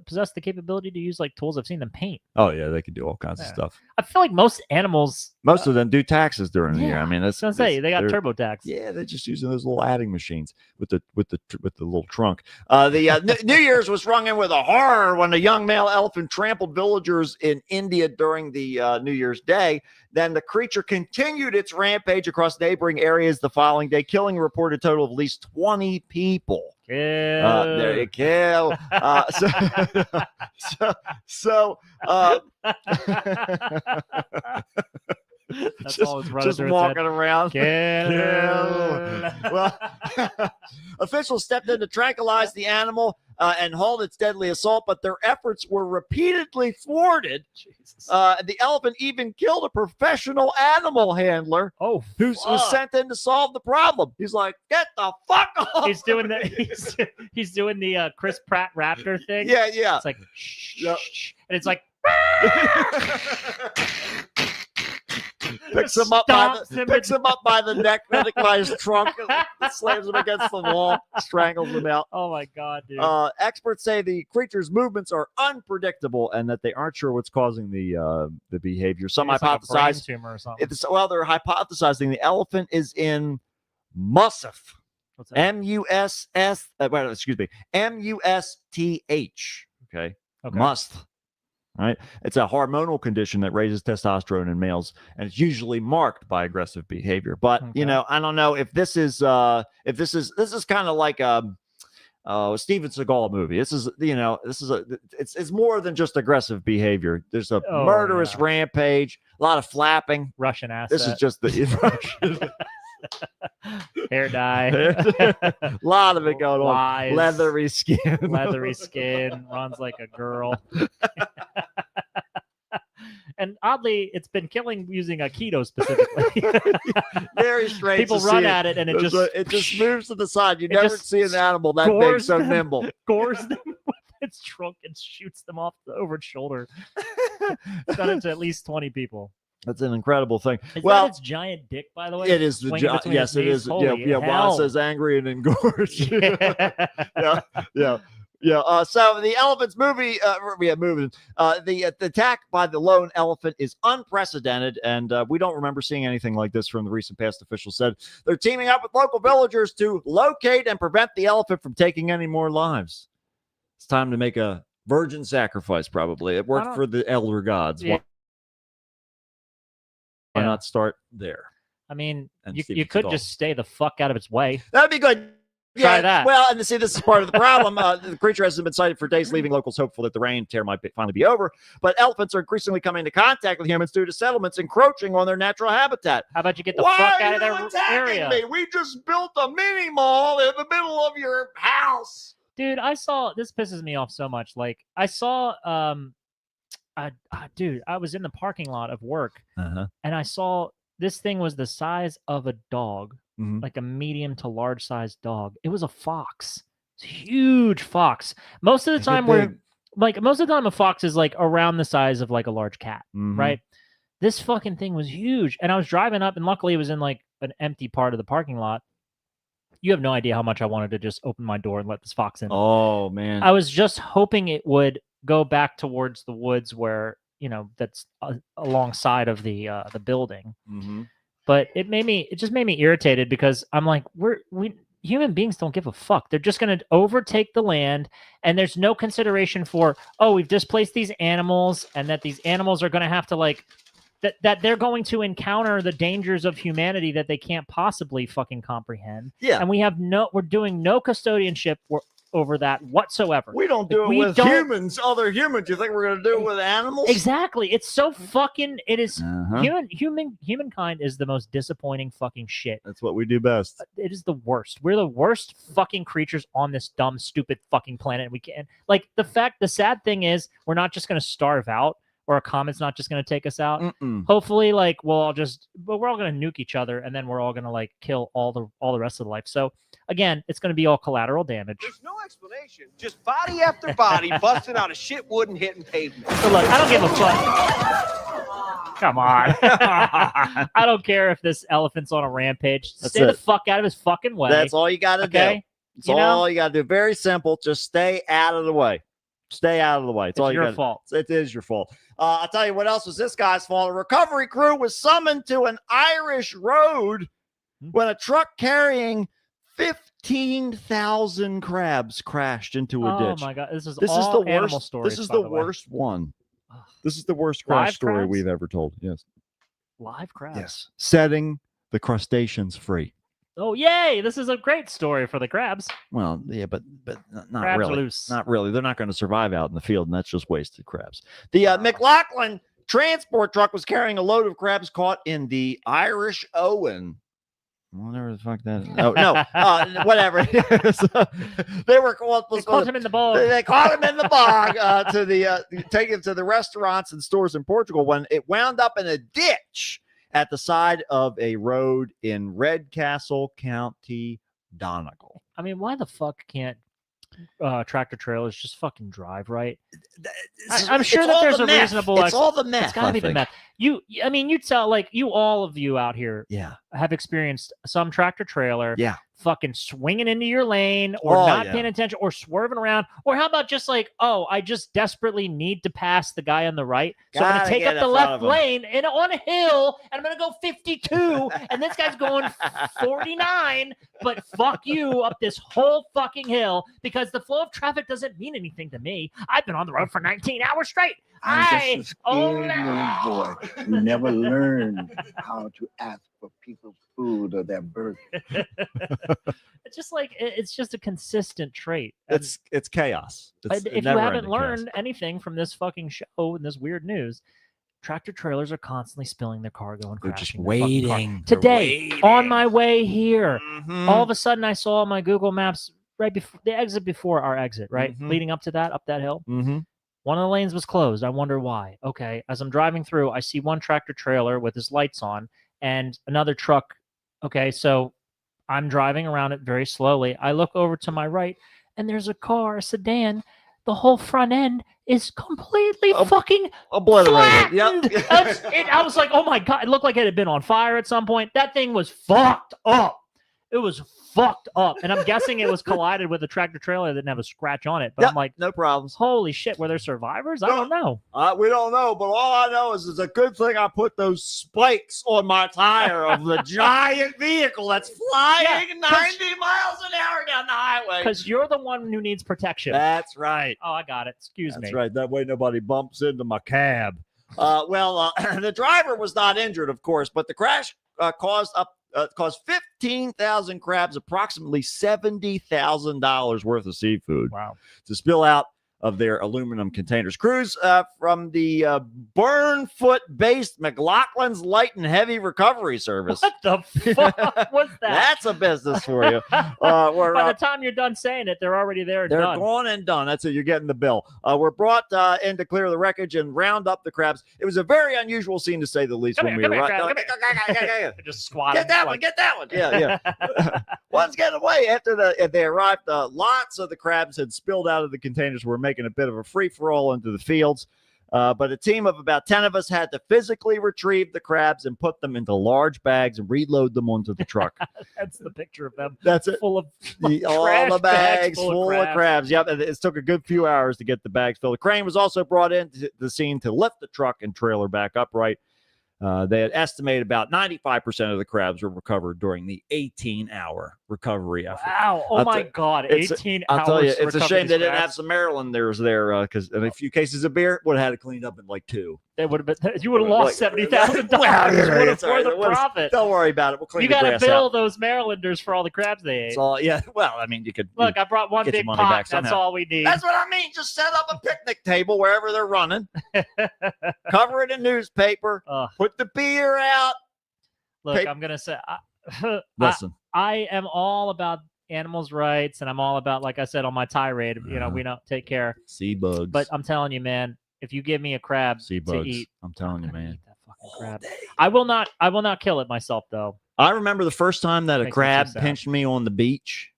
possess the capability to use like tools? I've seen them paint. oh yeah, they can do all kinds of Yeah. stuff. I feel like most animals. Most of them do taxes during the year. Yeah, I mean, that's I was gonna say they got they're- TurboTax. Yeah, they're just using those little adding machines with the little trunk. New Year's was rung in with a horror when a young male elephant trampled villagers in India during the New Year's Day. Then the creature continued its rampage across neighboring areas the following day, killing a reported total of at least 20 people. There you go. That's all it's running just through its walking head. around. Kill. Well, officials stepped in to tranquilize the animal and halt its deadly assault, but their efforts were repeatedly thwarted. Jesus. The elephant even killed a professional animal handler Oh, who was fuck. sent in to solve the problem. He's like, "Get the fuck off!" He's doing the he's doing the Chris Pratt Raptor thing. Yeah, yeah. It's like shh, Yep. shh, and it's like Picks him up by Stomps him picks him up by the neck, by his trunk, slams him against the wall, strangles him out. oh my god, dude. Experts say the creature's movements are unpredictable and that they aren't sure what's causing the behavior. Some Maybe it's like a brain hypothesize tumor or something. they're hypothesizing the elephant is in Musth. What's that? M-U-S-S. M-U-S-T-H. Okay. Okay. Musth. Right. It's a hormonal condition that raises testosterone in males, and it's usually marked by aggressive behavior. But Okay. I don't know if this is kind of like a Steven Seagal movie. It's more than just aggressive behavior. There's a Oh, murderous yeah. rampage, a lot of flapping. Russian asset. This is just the hair dye. a lot of it going on. Lies. Leathery skin. Leathery skin, runs like a girl. And oddly, it's been killing using a keto specifically. Very strange. People to run see at it and it just it just moves to the side. You it never just see an animal that big gores so them. nimble. gores them with its trunk and shoots them off over its shoulder. It's done it to at least 20 people. That's an incredible thing. Is Well, that its giant dick, by the way? it is the Swinging between yes, its it knees? is. Holy Yeah, Juan hell. says angry and engorged. Yeah. yeah. So the elephant's moving. The attack by the lone elephant is unprecedented, and we don't remember seeing anything like this from the recent past. Officials said they're teaming up with local villagers to locate and prevent the elephant from taking any more lives. It's time to make a virgin sacrifice. Probably it worked for the elder gods. Yeah. Why Yeah. not start there? I mean, And you Steven could Seagal. just stay the fuck out of its way. That'd be good. Try that. Well, and see, this is part of the problem. The creature hasn't been sighted for days, leaving locals hopeful that the rain tear might finally be over. But elephants are increasingly coming into contact with humans due to settlements encroaching on their natural habitat. How about you get the Why fuck are out of you their attacking area? me? We just built a mini mall in the middle of your house. Dude, I saw this pisses me off so much. Like I saw dude, I was in the parking lot of work and I saw this thing was the size of a dog, like a medium to large sized dog. It was a fox. It's a huge fox. Most of the time a fox is like around the size of like a large cat, right? This fucking thing was huge. And I was driving up and luckily it was in like an empty part of the parking lot. You have no idea how much I wanted to just open my door and let this fox in. Oh, man. I was just hoping it would go back towards the woods where, that's alongside of the building. But it just made me irritated because I'm like, we human beings don't give a fuck. They're just going to overtake the land and there's no consideration for, we've displaced these animals and that these animals are going to have to like, that they're going to encounter the dangers of humanity that they can't possibly fucking comprehend. Yeah. And we're doing no custodianship over that whatsoever. We don't do it with humans, other humans. You think we're going to do it with animals? Exactly. It's so fucking, it is, humankind is the most disappointing fucking shit. That's what we do best. It is the worst. We're the worst fucking creatures on this dumb, stupid fucking planet. We can't, like, the sad thing is, we're not just going to starve out. Or a comet's not just going to take us out. Hopefully, like, we're all going to nuke each other, and then we're all going to like kill all the rest of the life. So again, it's going to be all collateral damage. There's no explanation. Just body after body busting out of shit wood and hitting pavement. So look, I don't give a fuck. Come on. I don't care if this elephant's on a rampage. Stay the fuck out of his fucking way. That's all you got to do. That's all you got to do. Very simple. Just stay out of the way. Stay out of the way. It's all your fault. It is your fault. I'll tell you what else was this guy's fault. A recovery crew was summoned to an Irish road when a truck carrying 15,000 crabs crashed into a ditch. Oh my god, this is the animal worst stories. This is the worst one. This is the worst crash story we've ever told. Yes. Live crabs. Yes. Setting the crustaceans free. Oh, yay! This is a great story for the crabs. Well, yeah, but not crabs really. Are loose. Not really. They're not going to survive out in the field, and that's just wasted crabs. The McLaughlin transport truck was carrying a load of crabs caught in the Irish Owen. Whatever the fuck that is. Oh, no. Whatever. They were caught him in the bog. They caught him in the bog take him to the restaurants and stores in Portugal when it wound up in a ditch at the side of a road in Redcastle County, Donegal. I mean, why the fuck can't tractor trailers just fucking drive, right? I'm sure that there's a reasonable... It's all the meth. It's gotta be the meth. You tell, like, all of you out here have experienced some tractor trailer fucking swinging into your lane or not paying attention or swerving around. Or how about just like, I just desperately need to pass the guy on the right. So I'm going to take up the left lane and on a hill and I'm going to go 52 and this guy's going 49, but fuck you up this whole fucking hill because the flow of traffic doesn't mean anything to me. I've been on the road for 19 hours straight. I'm just a scared boy. You never learn how to ask for people's food or their burger. It's just like it's just a consistent trait. It's chaos. If you haven't learned anything from this fucking show and this weird news, tractor trailers are constantly spilling their cargo and crashing. They're just waiting. Today, on my way here, all of a sudden I saw on my Google Maps right before the exit before our exit, right, leading up to that, up that hill. One of the lanes was closed. I wonder why. Okay, as I'm driving through, I see one tractor trailer with his lights on and another truck. Okay, so I'm driving around it very slowly. I look over to my right, and there's a car, a sedan. The whole front end is completely fucking obliterated. Yep. I was like, oh my God. It looked like it had been on fire at some point. That thing was fucked up. It was fucked up. And I'm guessing it was collided with a tractor trailer that didn't have a scratch on it. But I'm like, no problems. Holy shit. Were there survivors? I don't know. We don't know. But all I know is it's a good thing I put those spikes on my tire of the giant vehicle that's flying 90 miles an hour down the highway. Because you're the one who needs protection. That's right. Oh, I got it. Excuse me. That's right. That way nobody bumps into my cab. The driver was not injured, of course, but the crash caused up cost 15,000 crabs, approximately $70,000 worth of seafood Wow. to spill out of their aluminum containers. Crews from the Burnfoot-based McLaughlin's Light and Heavy Recovery Service. What the fuck was that? That's a business for you. By the time you're done saying it, they're already there and they're done. gone and done. That's it. You're getting the bill. We're brought in to clear the wreckage and round up the crabs. It was a very unusual scene, to say the least. Come when here, we come arrived. here, They're just squatting. Get that one. like- Get that one. Yeah, yeah. One's getting away. After they arrived, lots of the crabs had spilled out of the containers. We're making a bit of a free-for-all into the fields. But a team of about 10 of us had to physically retrieve the crabs and put them into large bags and reload them onto the truck. That's the picture of them. That's it. Full of All trash the bags full full of crabs. Yep. And it took a good few hours to get the bags filled. The crane was also brought into the scene to lift the truck and trailer back upright. They had estimated about 95% of the crabs were recovered during the 18-hour recovery effort. Wow. Oh my God. 18 hours. I'll tell you, to it's a recover shame these they didn't have crabs. some Marylanders there because in a few cases of beer would have had it cleaned up in like 2. They would have been. You would have lost $70,000. Well, Would have it's all right. for the It was- profit. Don't worry about it. We'll clean You the got to grass bill out. those Marylanders for all the crabs they ate. It's all, yeah. Well, I mean, you could Look, I brought one get your big money pot. back That's somehow. all we need. That's what I mean. Just set up a picnic table wherever they're running, cover it in newspaper, Ugh. put the beer out. Look, Pay- I'm gonna say, Listen, I am all about animals' rights, and I'm all about, like I said on my tirade, we don't take care. sea bugs. But I'm telling you, man, if you give me a crab sea to bugs. eat, I'm telling you, I'm gonna man. eat that fucking crab. I will not kill it myself though. I remember the first time that a Makes me so crab sad. pinched me on the beach.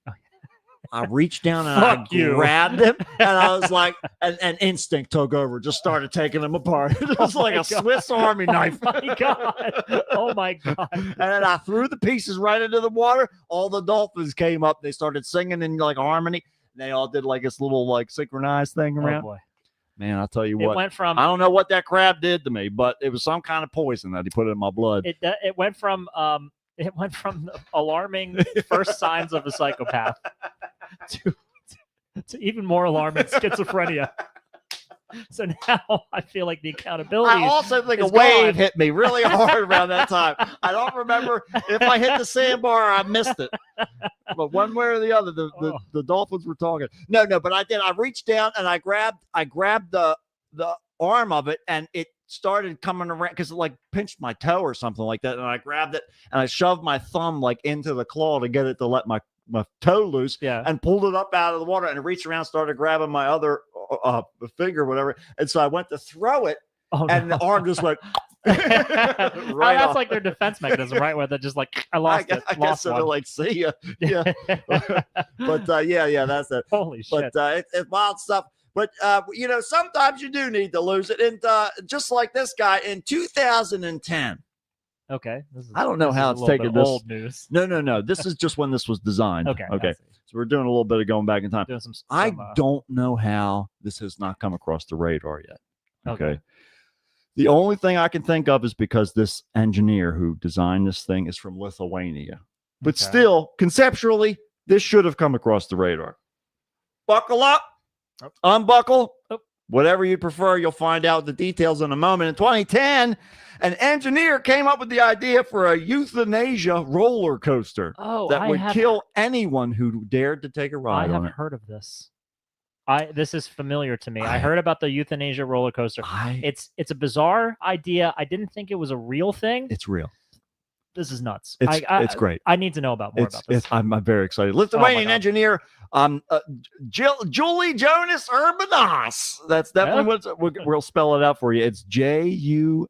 I reached down and Fuck I you. grabbed him, and I was like, an instinct took over, just started taking him apart. It was like my a God. Swiss Army knife. Oh my God. Oh my God. And then I threw the pieces right into the water. All the dolphins came up. They started singing in like harmony. They all did like this little like synchronized thing Oh around. boy. Man, I'll tell you It what. went from I don't know what that crab did to me, but it was some kind of poison that he put in my blood. it went from the alarming first signs of a psychopath to even more alarming schizophrenia. So now I feel like the accountability. I also think a is wave gone. hit me really hard around that time. I don't remember if I hit the sandbar or I missed it. But one way or the other, the dolphins were talking. No, but I did. I reached down and I grabbed the arm of it, and it started coming around because it like pinched my toe or something like that. And I grabbed it and I shoved my thumb like into the claw to get it to let my toe loose. Yeah. And pulled it up out of the water, and it reached around, started grabbing my other finger, whatever. And so I went to throw it, and the arm just went That's off. like their defense mechanism, right? Where they're just like, I lost it. I guess Lost so. They're one. like, see ya. Yeah. But yeah, that's it. Holy shit. But it's wild stuff. But sometimes you do need to lose it. And just like this guy in 2010. Okay. I don't know this how is it's a little taken bit this. old news. No. This is just when this was designed. Okay. Okay. I see. So we're doing a little bit of going back in time. Doing some, I some, don't know how this has not come across the radar yet. Okay. Okay. The only thing I can think of is because this engineer who designed this thing is from Lithuania. But Okay. still, conceptually, this should have come across the radar. Buckle up, unbuckle, whatever you prefer. You'll find out the details in a moment. In 2010, an engineer came up with the idea for a euthanasia roller coaster that would kill anyone who dared to take a I ride on have it. heard of this. This is familiar to me. I heard about the euthanasia roller coaster. It's a bizarre idea. I didn't think it was a real thing. It's real. This is nuts. It's great. I need to know about more about this. I'm very excited. my Lithuanian God. engineer, Julie Jonas Urbanas. That's definitely we'll spell it out for you. It's Juli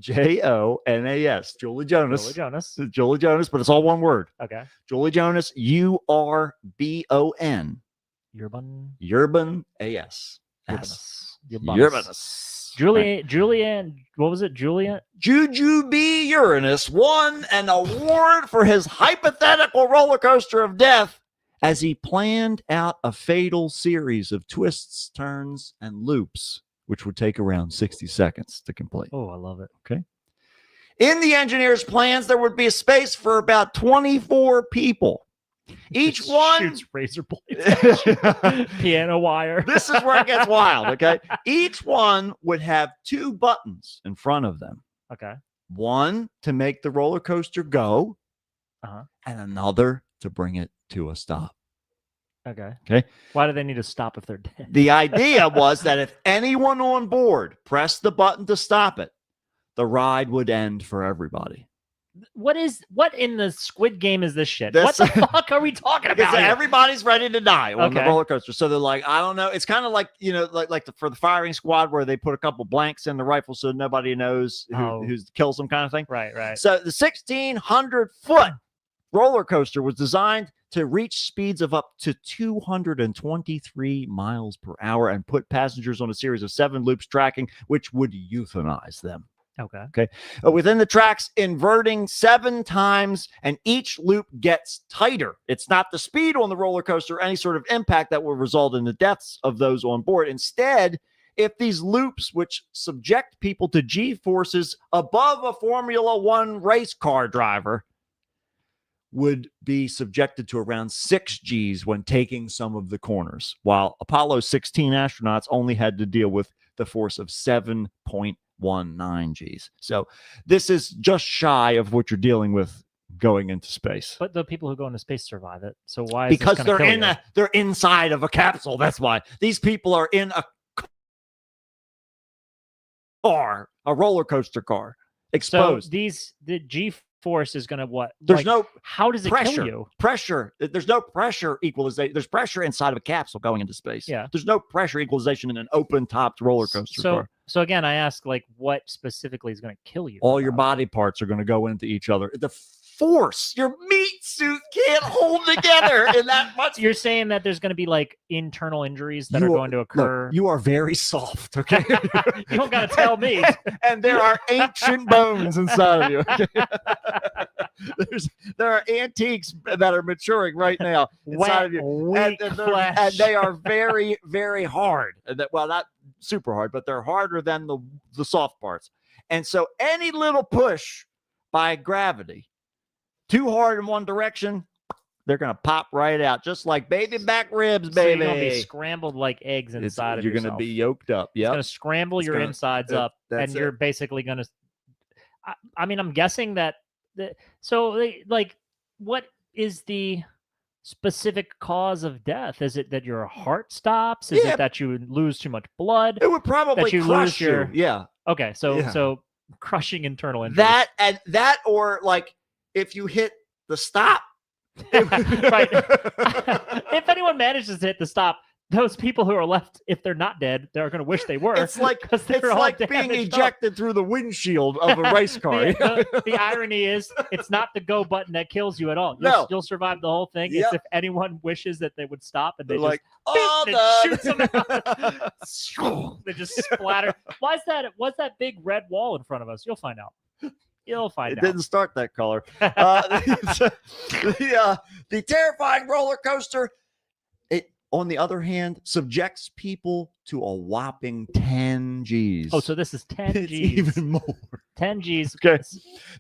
Julie. Jonas. Julie Jonas. Julie Jonas. Julie Jonas, but it's all one word. Okay. Julie Jonas, Urbon. Urban. AS. Urbanus. Julian, what was it? Julian? Jujubee Uranus won an award for his hypothetical roller coaster of death as he planned out a fatal series of twists, turns, and loops, which would take around 60 seconds to complete. Oh, I love it. Okay. In the engineer's plans, there would be a space for about 24 people. Each one shoots razor blades, piano wire. This is where it gets wild. Okay. Each one would have 2 buttons in front of them. Okay. One to make the roller coaster go, and another to bring it to a stop. Okay. Okay. Why do they need to stop if they're dead? The idea was that if anyone on board pressed the button to stop it, the ride would end for everybody. What in the Squid Game is this shit? This- What the fuck are we talking Because about? here? everybody's ready to die on the Okay. roller coaster. So they're like, I don't know. It's kind of like, for the firing squad where they put a couple blanks in the rifle so nobody knows who kills them kind of thing. Right. So the 1,600-foot roller coaster was designed to reach speeds of up to 223 miles per hour and put passengers on a series of 7 loops tracking, which would euthanize them. Okay. Within the tracks, inverting 7 times, and each loop gets tighter. It's not the speed on the roller coaster, any sort of impact that will result in the deaths of those on board. Instead, if these loops, which subject people to G-forces above a Formula One race car driver, would be subjected to around 6 Gs when taking some of the corners, while Apollo 16 astronauts only had to deal with the force of 7.19 Gs. So this is just shy of what you're dealing with going into space. But the people who go into space survive it. So why? Is Because this gonna kill you? they're inside of a capsule. That's why these people are in a car, a roller coaster car, exposed. So the G-force is gonna what? There's no How does it pressure. kill you? Pressure. There's no pressure equalization. There's pressure inside of a capsule going into space. Yeah. There's no pressure equalization in an open-topped roller coaster car. So again, I ask, like, what specifically is going to kill you? All your body parts are going to go into each other. The force, your meat suit can't hold together in that much. You're saying that there's going to be like internal injuries that are going to occur. Look, you are very soft, okay? You don't got to tell me. And there are ancient bones inside of you. Okay? There are antiques that are maturing right now inside of you. Weak And flesh. they are very, very hard. Well, not super hard, but they're harder than the soft parts. And so any little push by gravity, too hard in one direction, they're going to pop right out, just like baby back ribs, So baby. you're going to be scrambled like eggs inside of You're yourself. going to be yoked up. It's Yeah. going to scramble your insides up, and you're basically going to. I mean, I'm guessing that. What is the specific cause of death? Is it that your heart stops? Is it that you lose too much blood? It would probably that you crush lose your. Yeah. Okay, so Yeah. so crushing internal injuries. That or like if you hit the stop. Right. If anyone manages to hit the stop, those people who are left, if they're not dead, they're going to wish they were. It's like 'cause they're all being damaged up. ejected through the windshield of a race car. The irony is, it's not the go button that kills you at all. You'll survive the whole thing. Yep. It's if anyone wishes that they would stop and they They're just like, oh, and no. shoots them out. They just splatter. What's that big red wall in front of us? You'll find out. You'll find It out. didn't start that color. The terrifying roller coaster, it, on the other hand, subjects people to a whopping 10 Gs. Oh, so this is 10 Gs. It's even more. 10 Gs. Okay.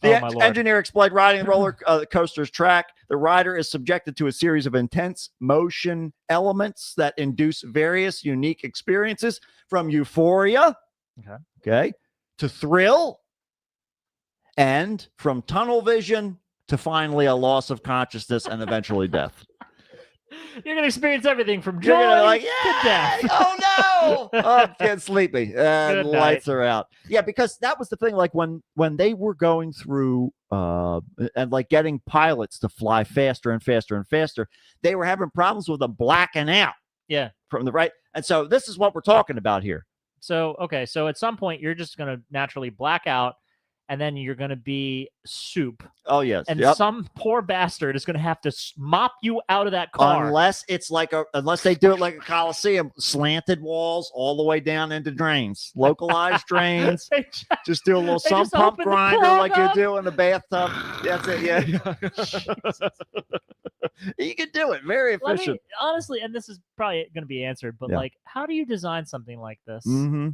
The Oh, my Lord. engineer explained riding the roller coaster's track. The rider is subjected to a series of intense motion elements that induce various unique experiences from euphoria, okay, to thrill, and from tunnel vision to finally a loss of consciousness and eventually death. You're gonna experience everything from joy You're gonna be like, to death. Oh no! Oh, I'm getting sleepy. Good Lights night. are out. Yeah, because that was the thing. Like when they were going through and like getting pilots to fly faster and faster and faster, they were having problems with them blacking out. Yeah. From the right. And so this is what we're talking about here. So okay, so at some point you're just gonna naturally black out, and then you're gonna be soup. Oh yes. And Yep. some poor bastard is gonna have to mop you out of that car. Unless it's like unless they do it like a Coliseum, slanted walls all the way down into drains, localized drains. They Just do a little they sump just pump open the grinder plug like you up. do in the bathtub. That's it. Yeah. You can do it. Very Let efficient. me, honestly, and this is probably going to be answered, but Yeah. like, how do you design something like this? Mm-hmm.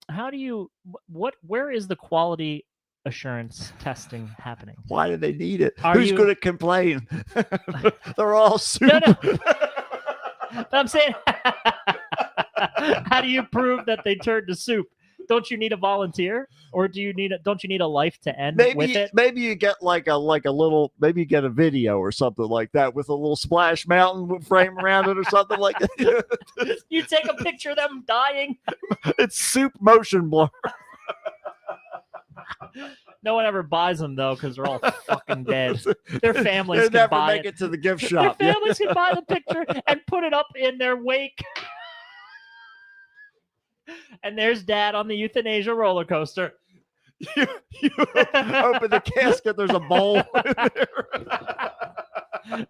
How do you where is the quality assurance testing happening? Why do they need it? Are Who's you- going to complain? They're all super. No. But I'm saying, how do you prove that they turned to soup? Don't you need a volunteer, or do you need? Don't you need a life to end with it? Maybe you get like a little, maybe you get a video or something like that with a little Splash Mountain frame around it or something like that. You take a picture of them dying. It's soup motion blur. No one ever buys them though, because they're all fucking dead. Their families They can never buy make it. it to the gift Their shop. Yeah. families can buy the picture and put it up in their wake. And there's Dad on the euthanasia roller coaster. You open the casket, there's a bowl in there.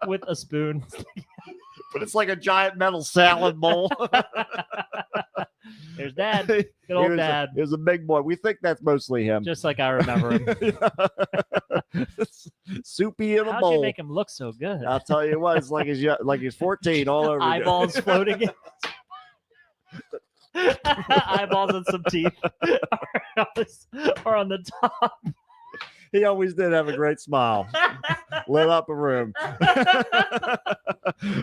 With a spoon. But it's like a giant metal salad bowl. There's Dad. Good old Dad. He was a big boy. We think that's mostly him. Just like I remember him. Soupy in a How'd bowl. you make him look so good? I'll tell you what, it's like he's 14 all over. Eyeballs floating in. Eyeballs and some teeth are on the top. He always did have a great smile. Lit up a room.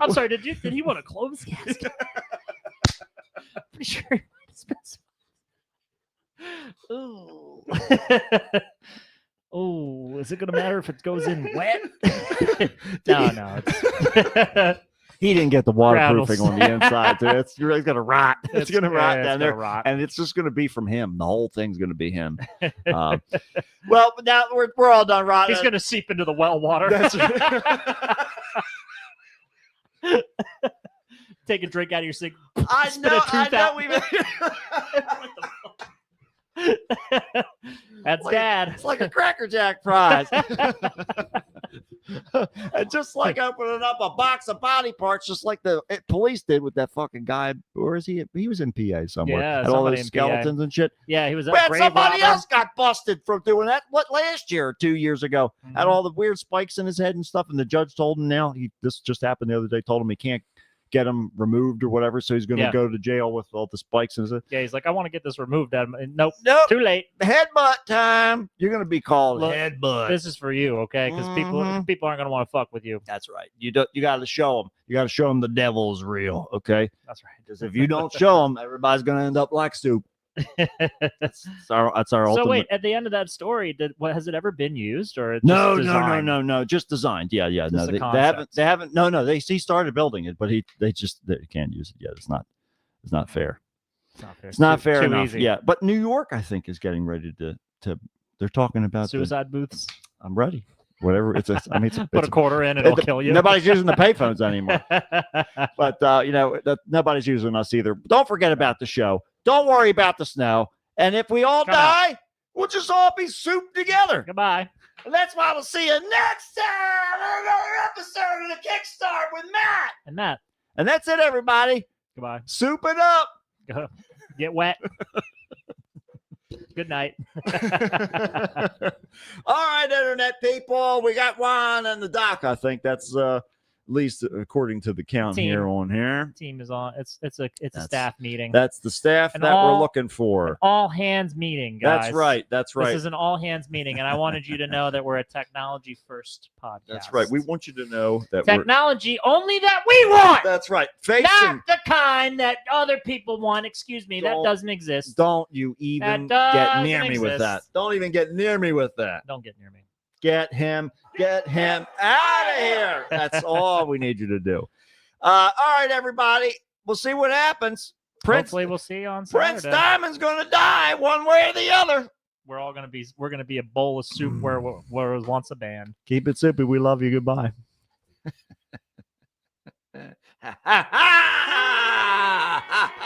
I'm sorry, did he want to close the casket? Pretty sure he might have spent some... Ooh. Oh, is it gonna matter if it goes in wet? No, it's He didn't get the waterproofing on the inside, dude. It's really gonna rot. It's gonna rot down there, and it's just gonna be from him. The whole thing's gonna be him. Well, now we're all done rotting. He's gonna seep into the well water. That's Take a drink out of your cig. I Spit a know. tooth out. That's Dad. It's like a Cracker Jack prize. And just like opening up a box of body parts, just like the police did with that fucking guy. Where is he? He was in PA somewhere. Yeah, Had all somebody those in PA. skeletons and shit. Yeah, he was But a grave somebody robber. else got busted for doing that. What, last year or 2 years ago? Had all the weird spikes in his head and stuff. And the judge told him this just happened the other day. Told him he can't get him removed or whatever. So he's going to go to jail with all the spikes in his head. Yeah, he's like, I want to get this removed. Nope. Nope. Too late. Headbutt time. You're going to be called Look, headbutt. This is for you, okay? Because people aren't going to want to fuck with you. That's right. You got to show them. You got to show them the devil is real, okay? That's right. Because if you don't show them, everybody's going to end up like soup. That's our ultimate. So wait, at the end of that story, has it ever been used or just No, designed? just designed. Yeah. Just No, the they haven't. No. He started building it, but they can't use it yet. It's not fair. It's not fair. Too enough. easy. Yeah, but New York, I think, is getting ready to. They're talking about Suicide booths. I'm ready. Whatever it's Put a quarter in and it'll kill you. Nobody's using the payphones anymore. But nobody's using us either. Don't forget about the show. Don't worry about the snow. And if we all die, we'll just all be souped together. Goodbye. And that's why we'll see you next time on another episode of the Kickstart with Matt. And Matt. And that's it, everybody. Goodbye. Soup it up. Get wet. Good night. All right, internet people. We got one on the dock. I think that's at least according to the count here on here. Team is on. It's a staff meeting. That's the staff that we're looking for. An all hands meeting, guys. That's right. That's right. This is an all hands meeting, and I wanted you to know that we're a technology first podcast. That's right. We want you to know that technology only that we want. That's right. Not the kind that other people want. Excuse me, that doesn't exist. Don't you even get near me with that. Don't even get near me with that. Don't get near me. Get him out of here. That's all we need you to do. All right, everybody. We'll see what happens. Hopefully we'll see you on Saturday. Prince Diamond's gonna die one way or the other. We're gonna be a bowl of soup where it was once a band. Keep it soupy. We love you. Goodbye. Ha ha ha!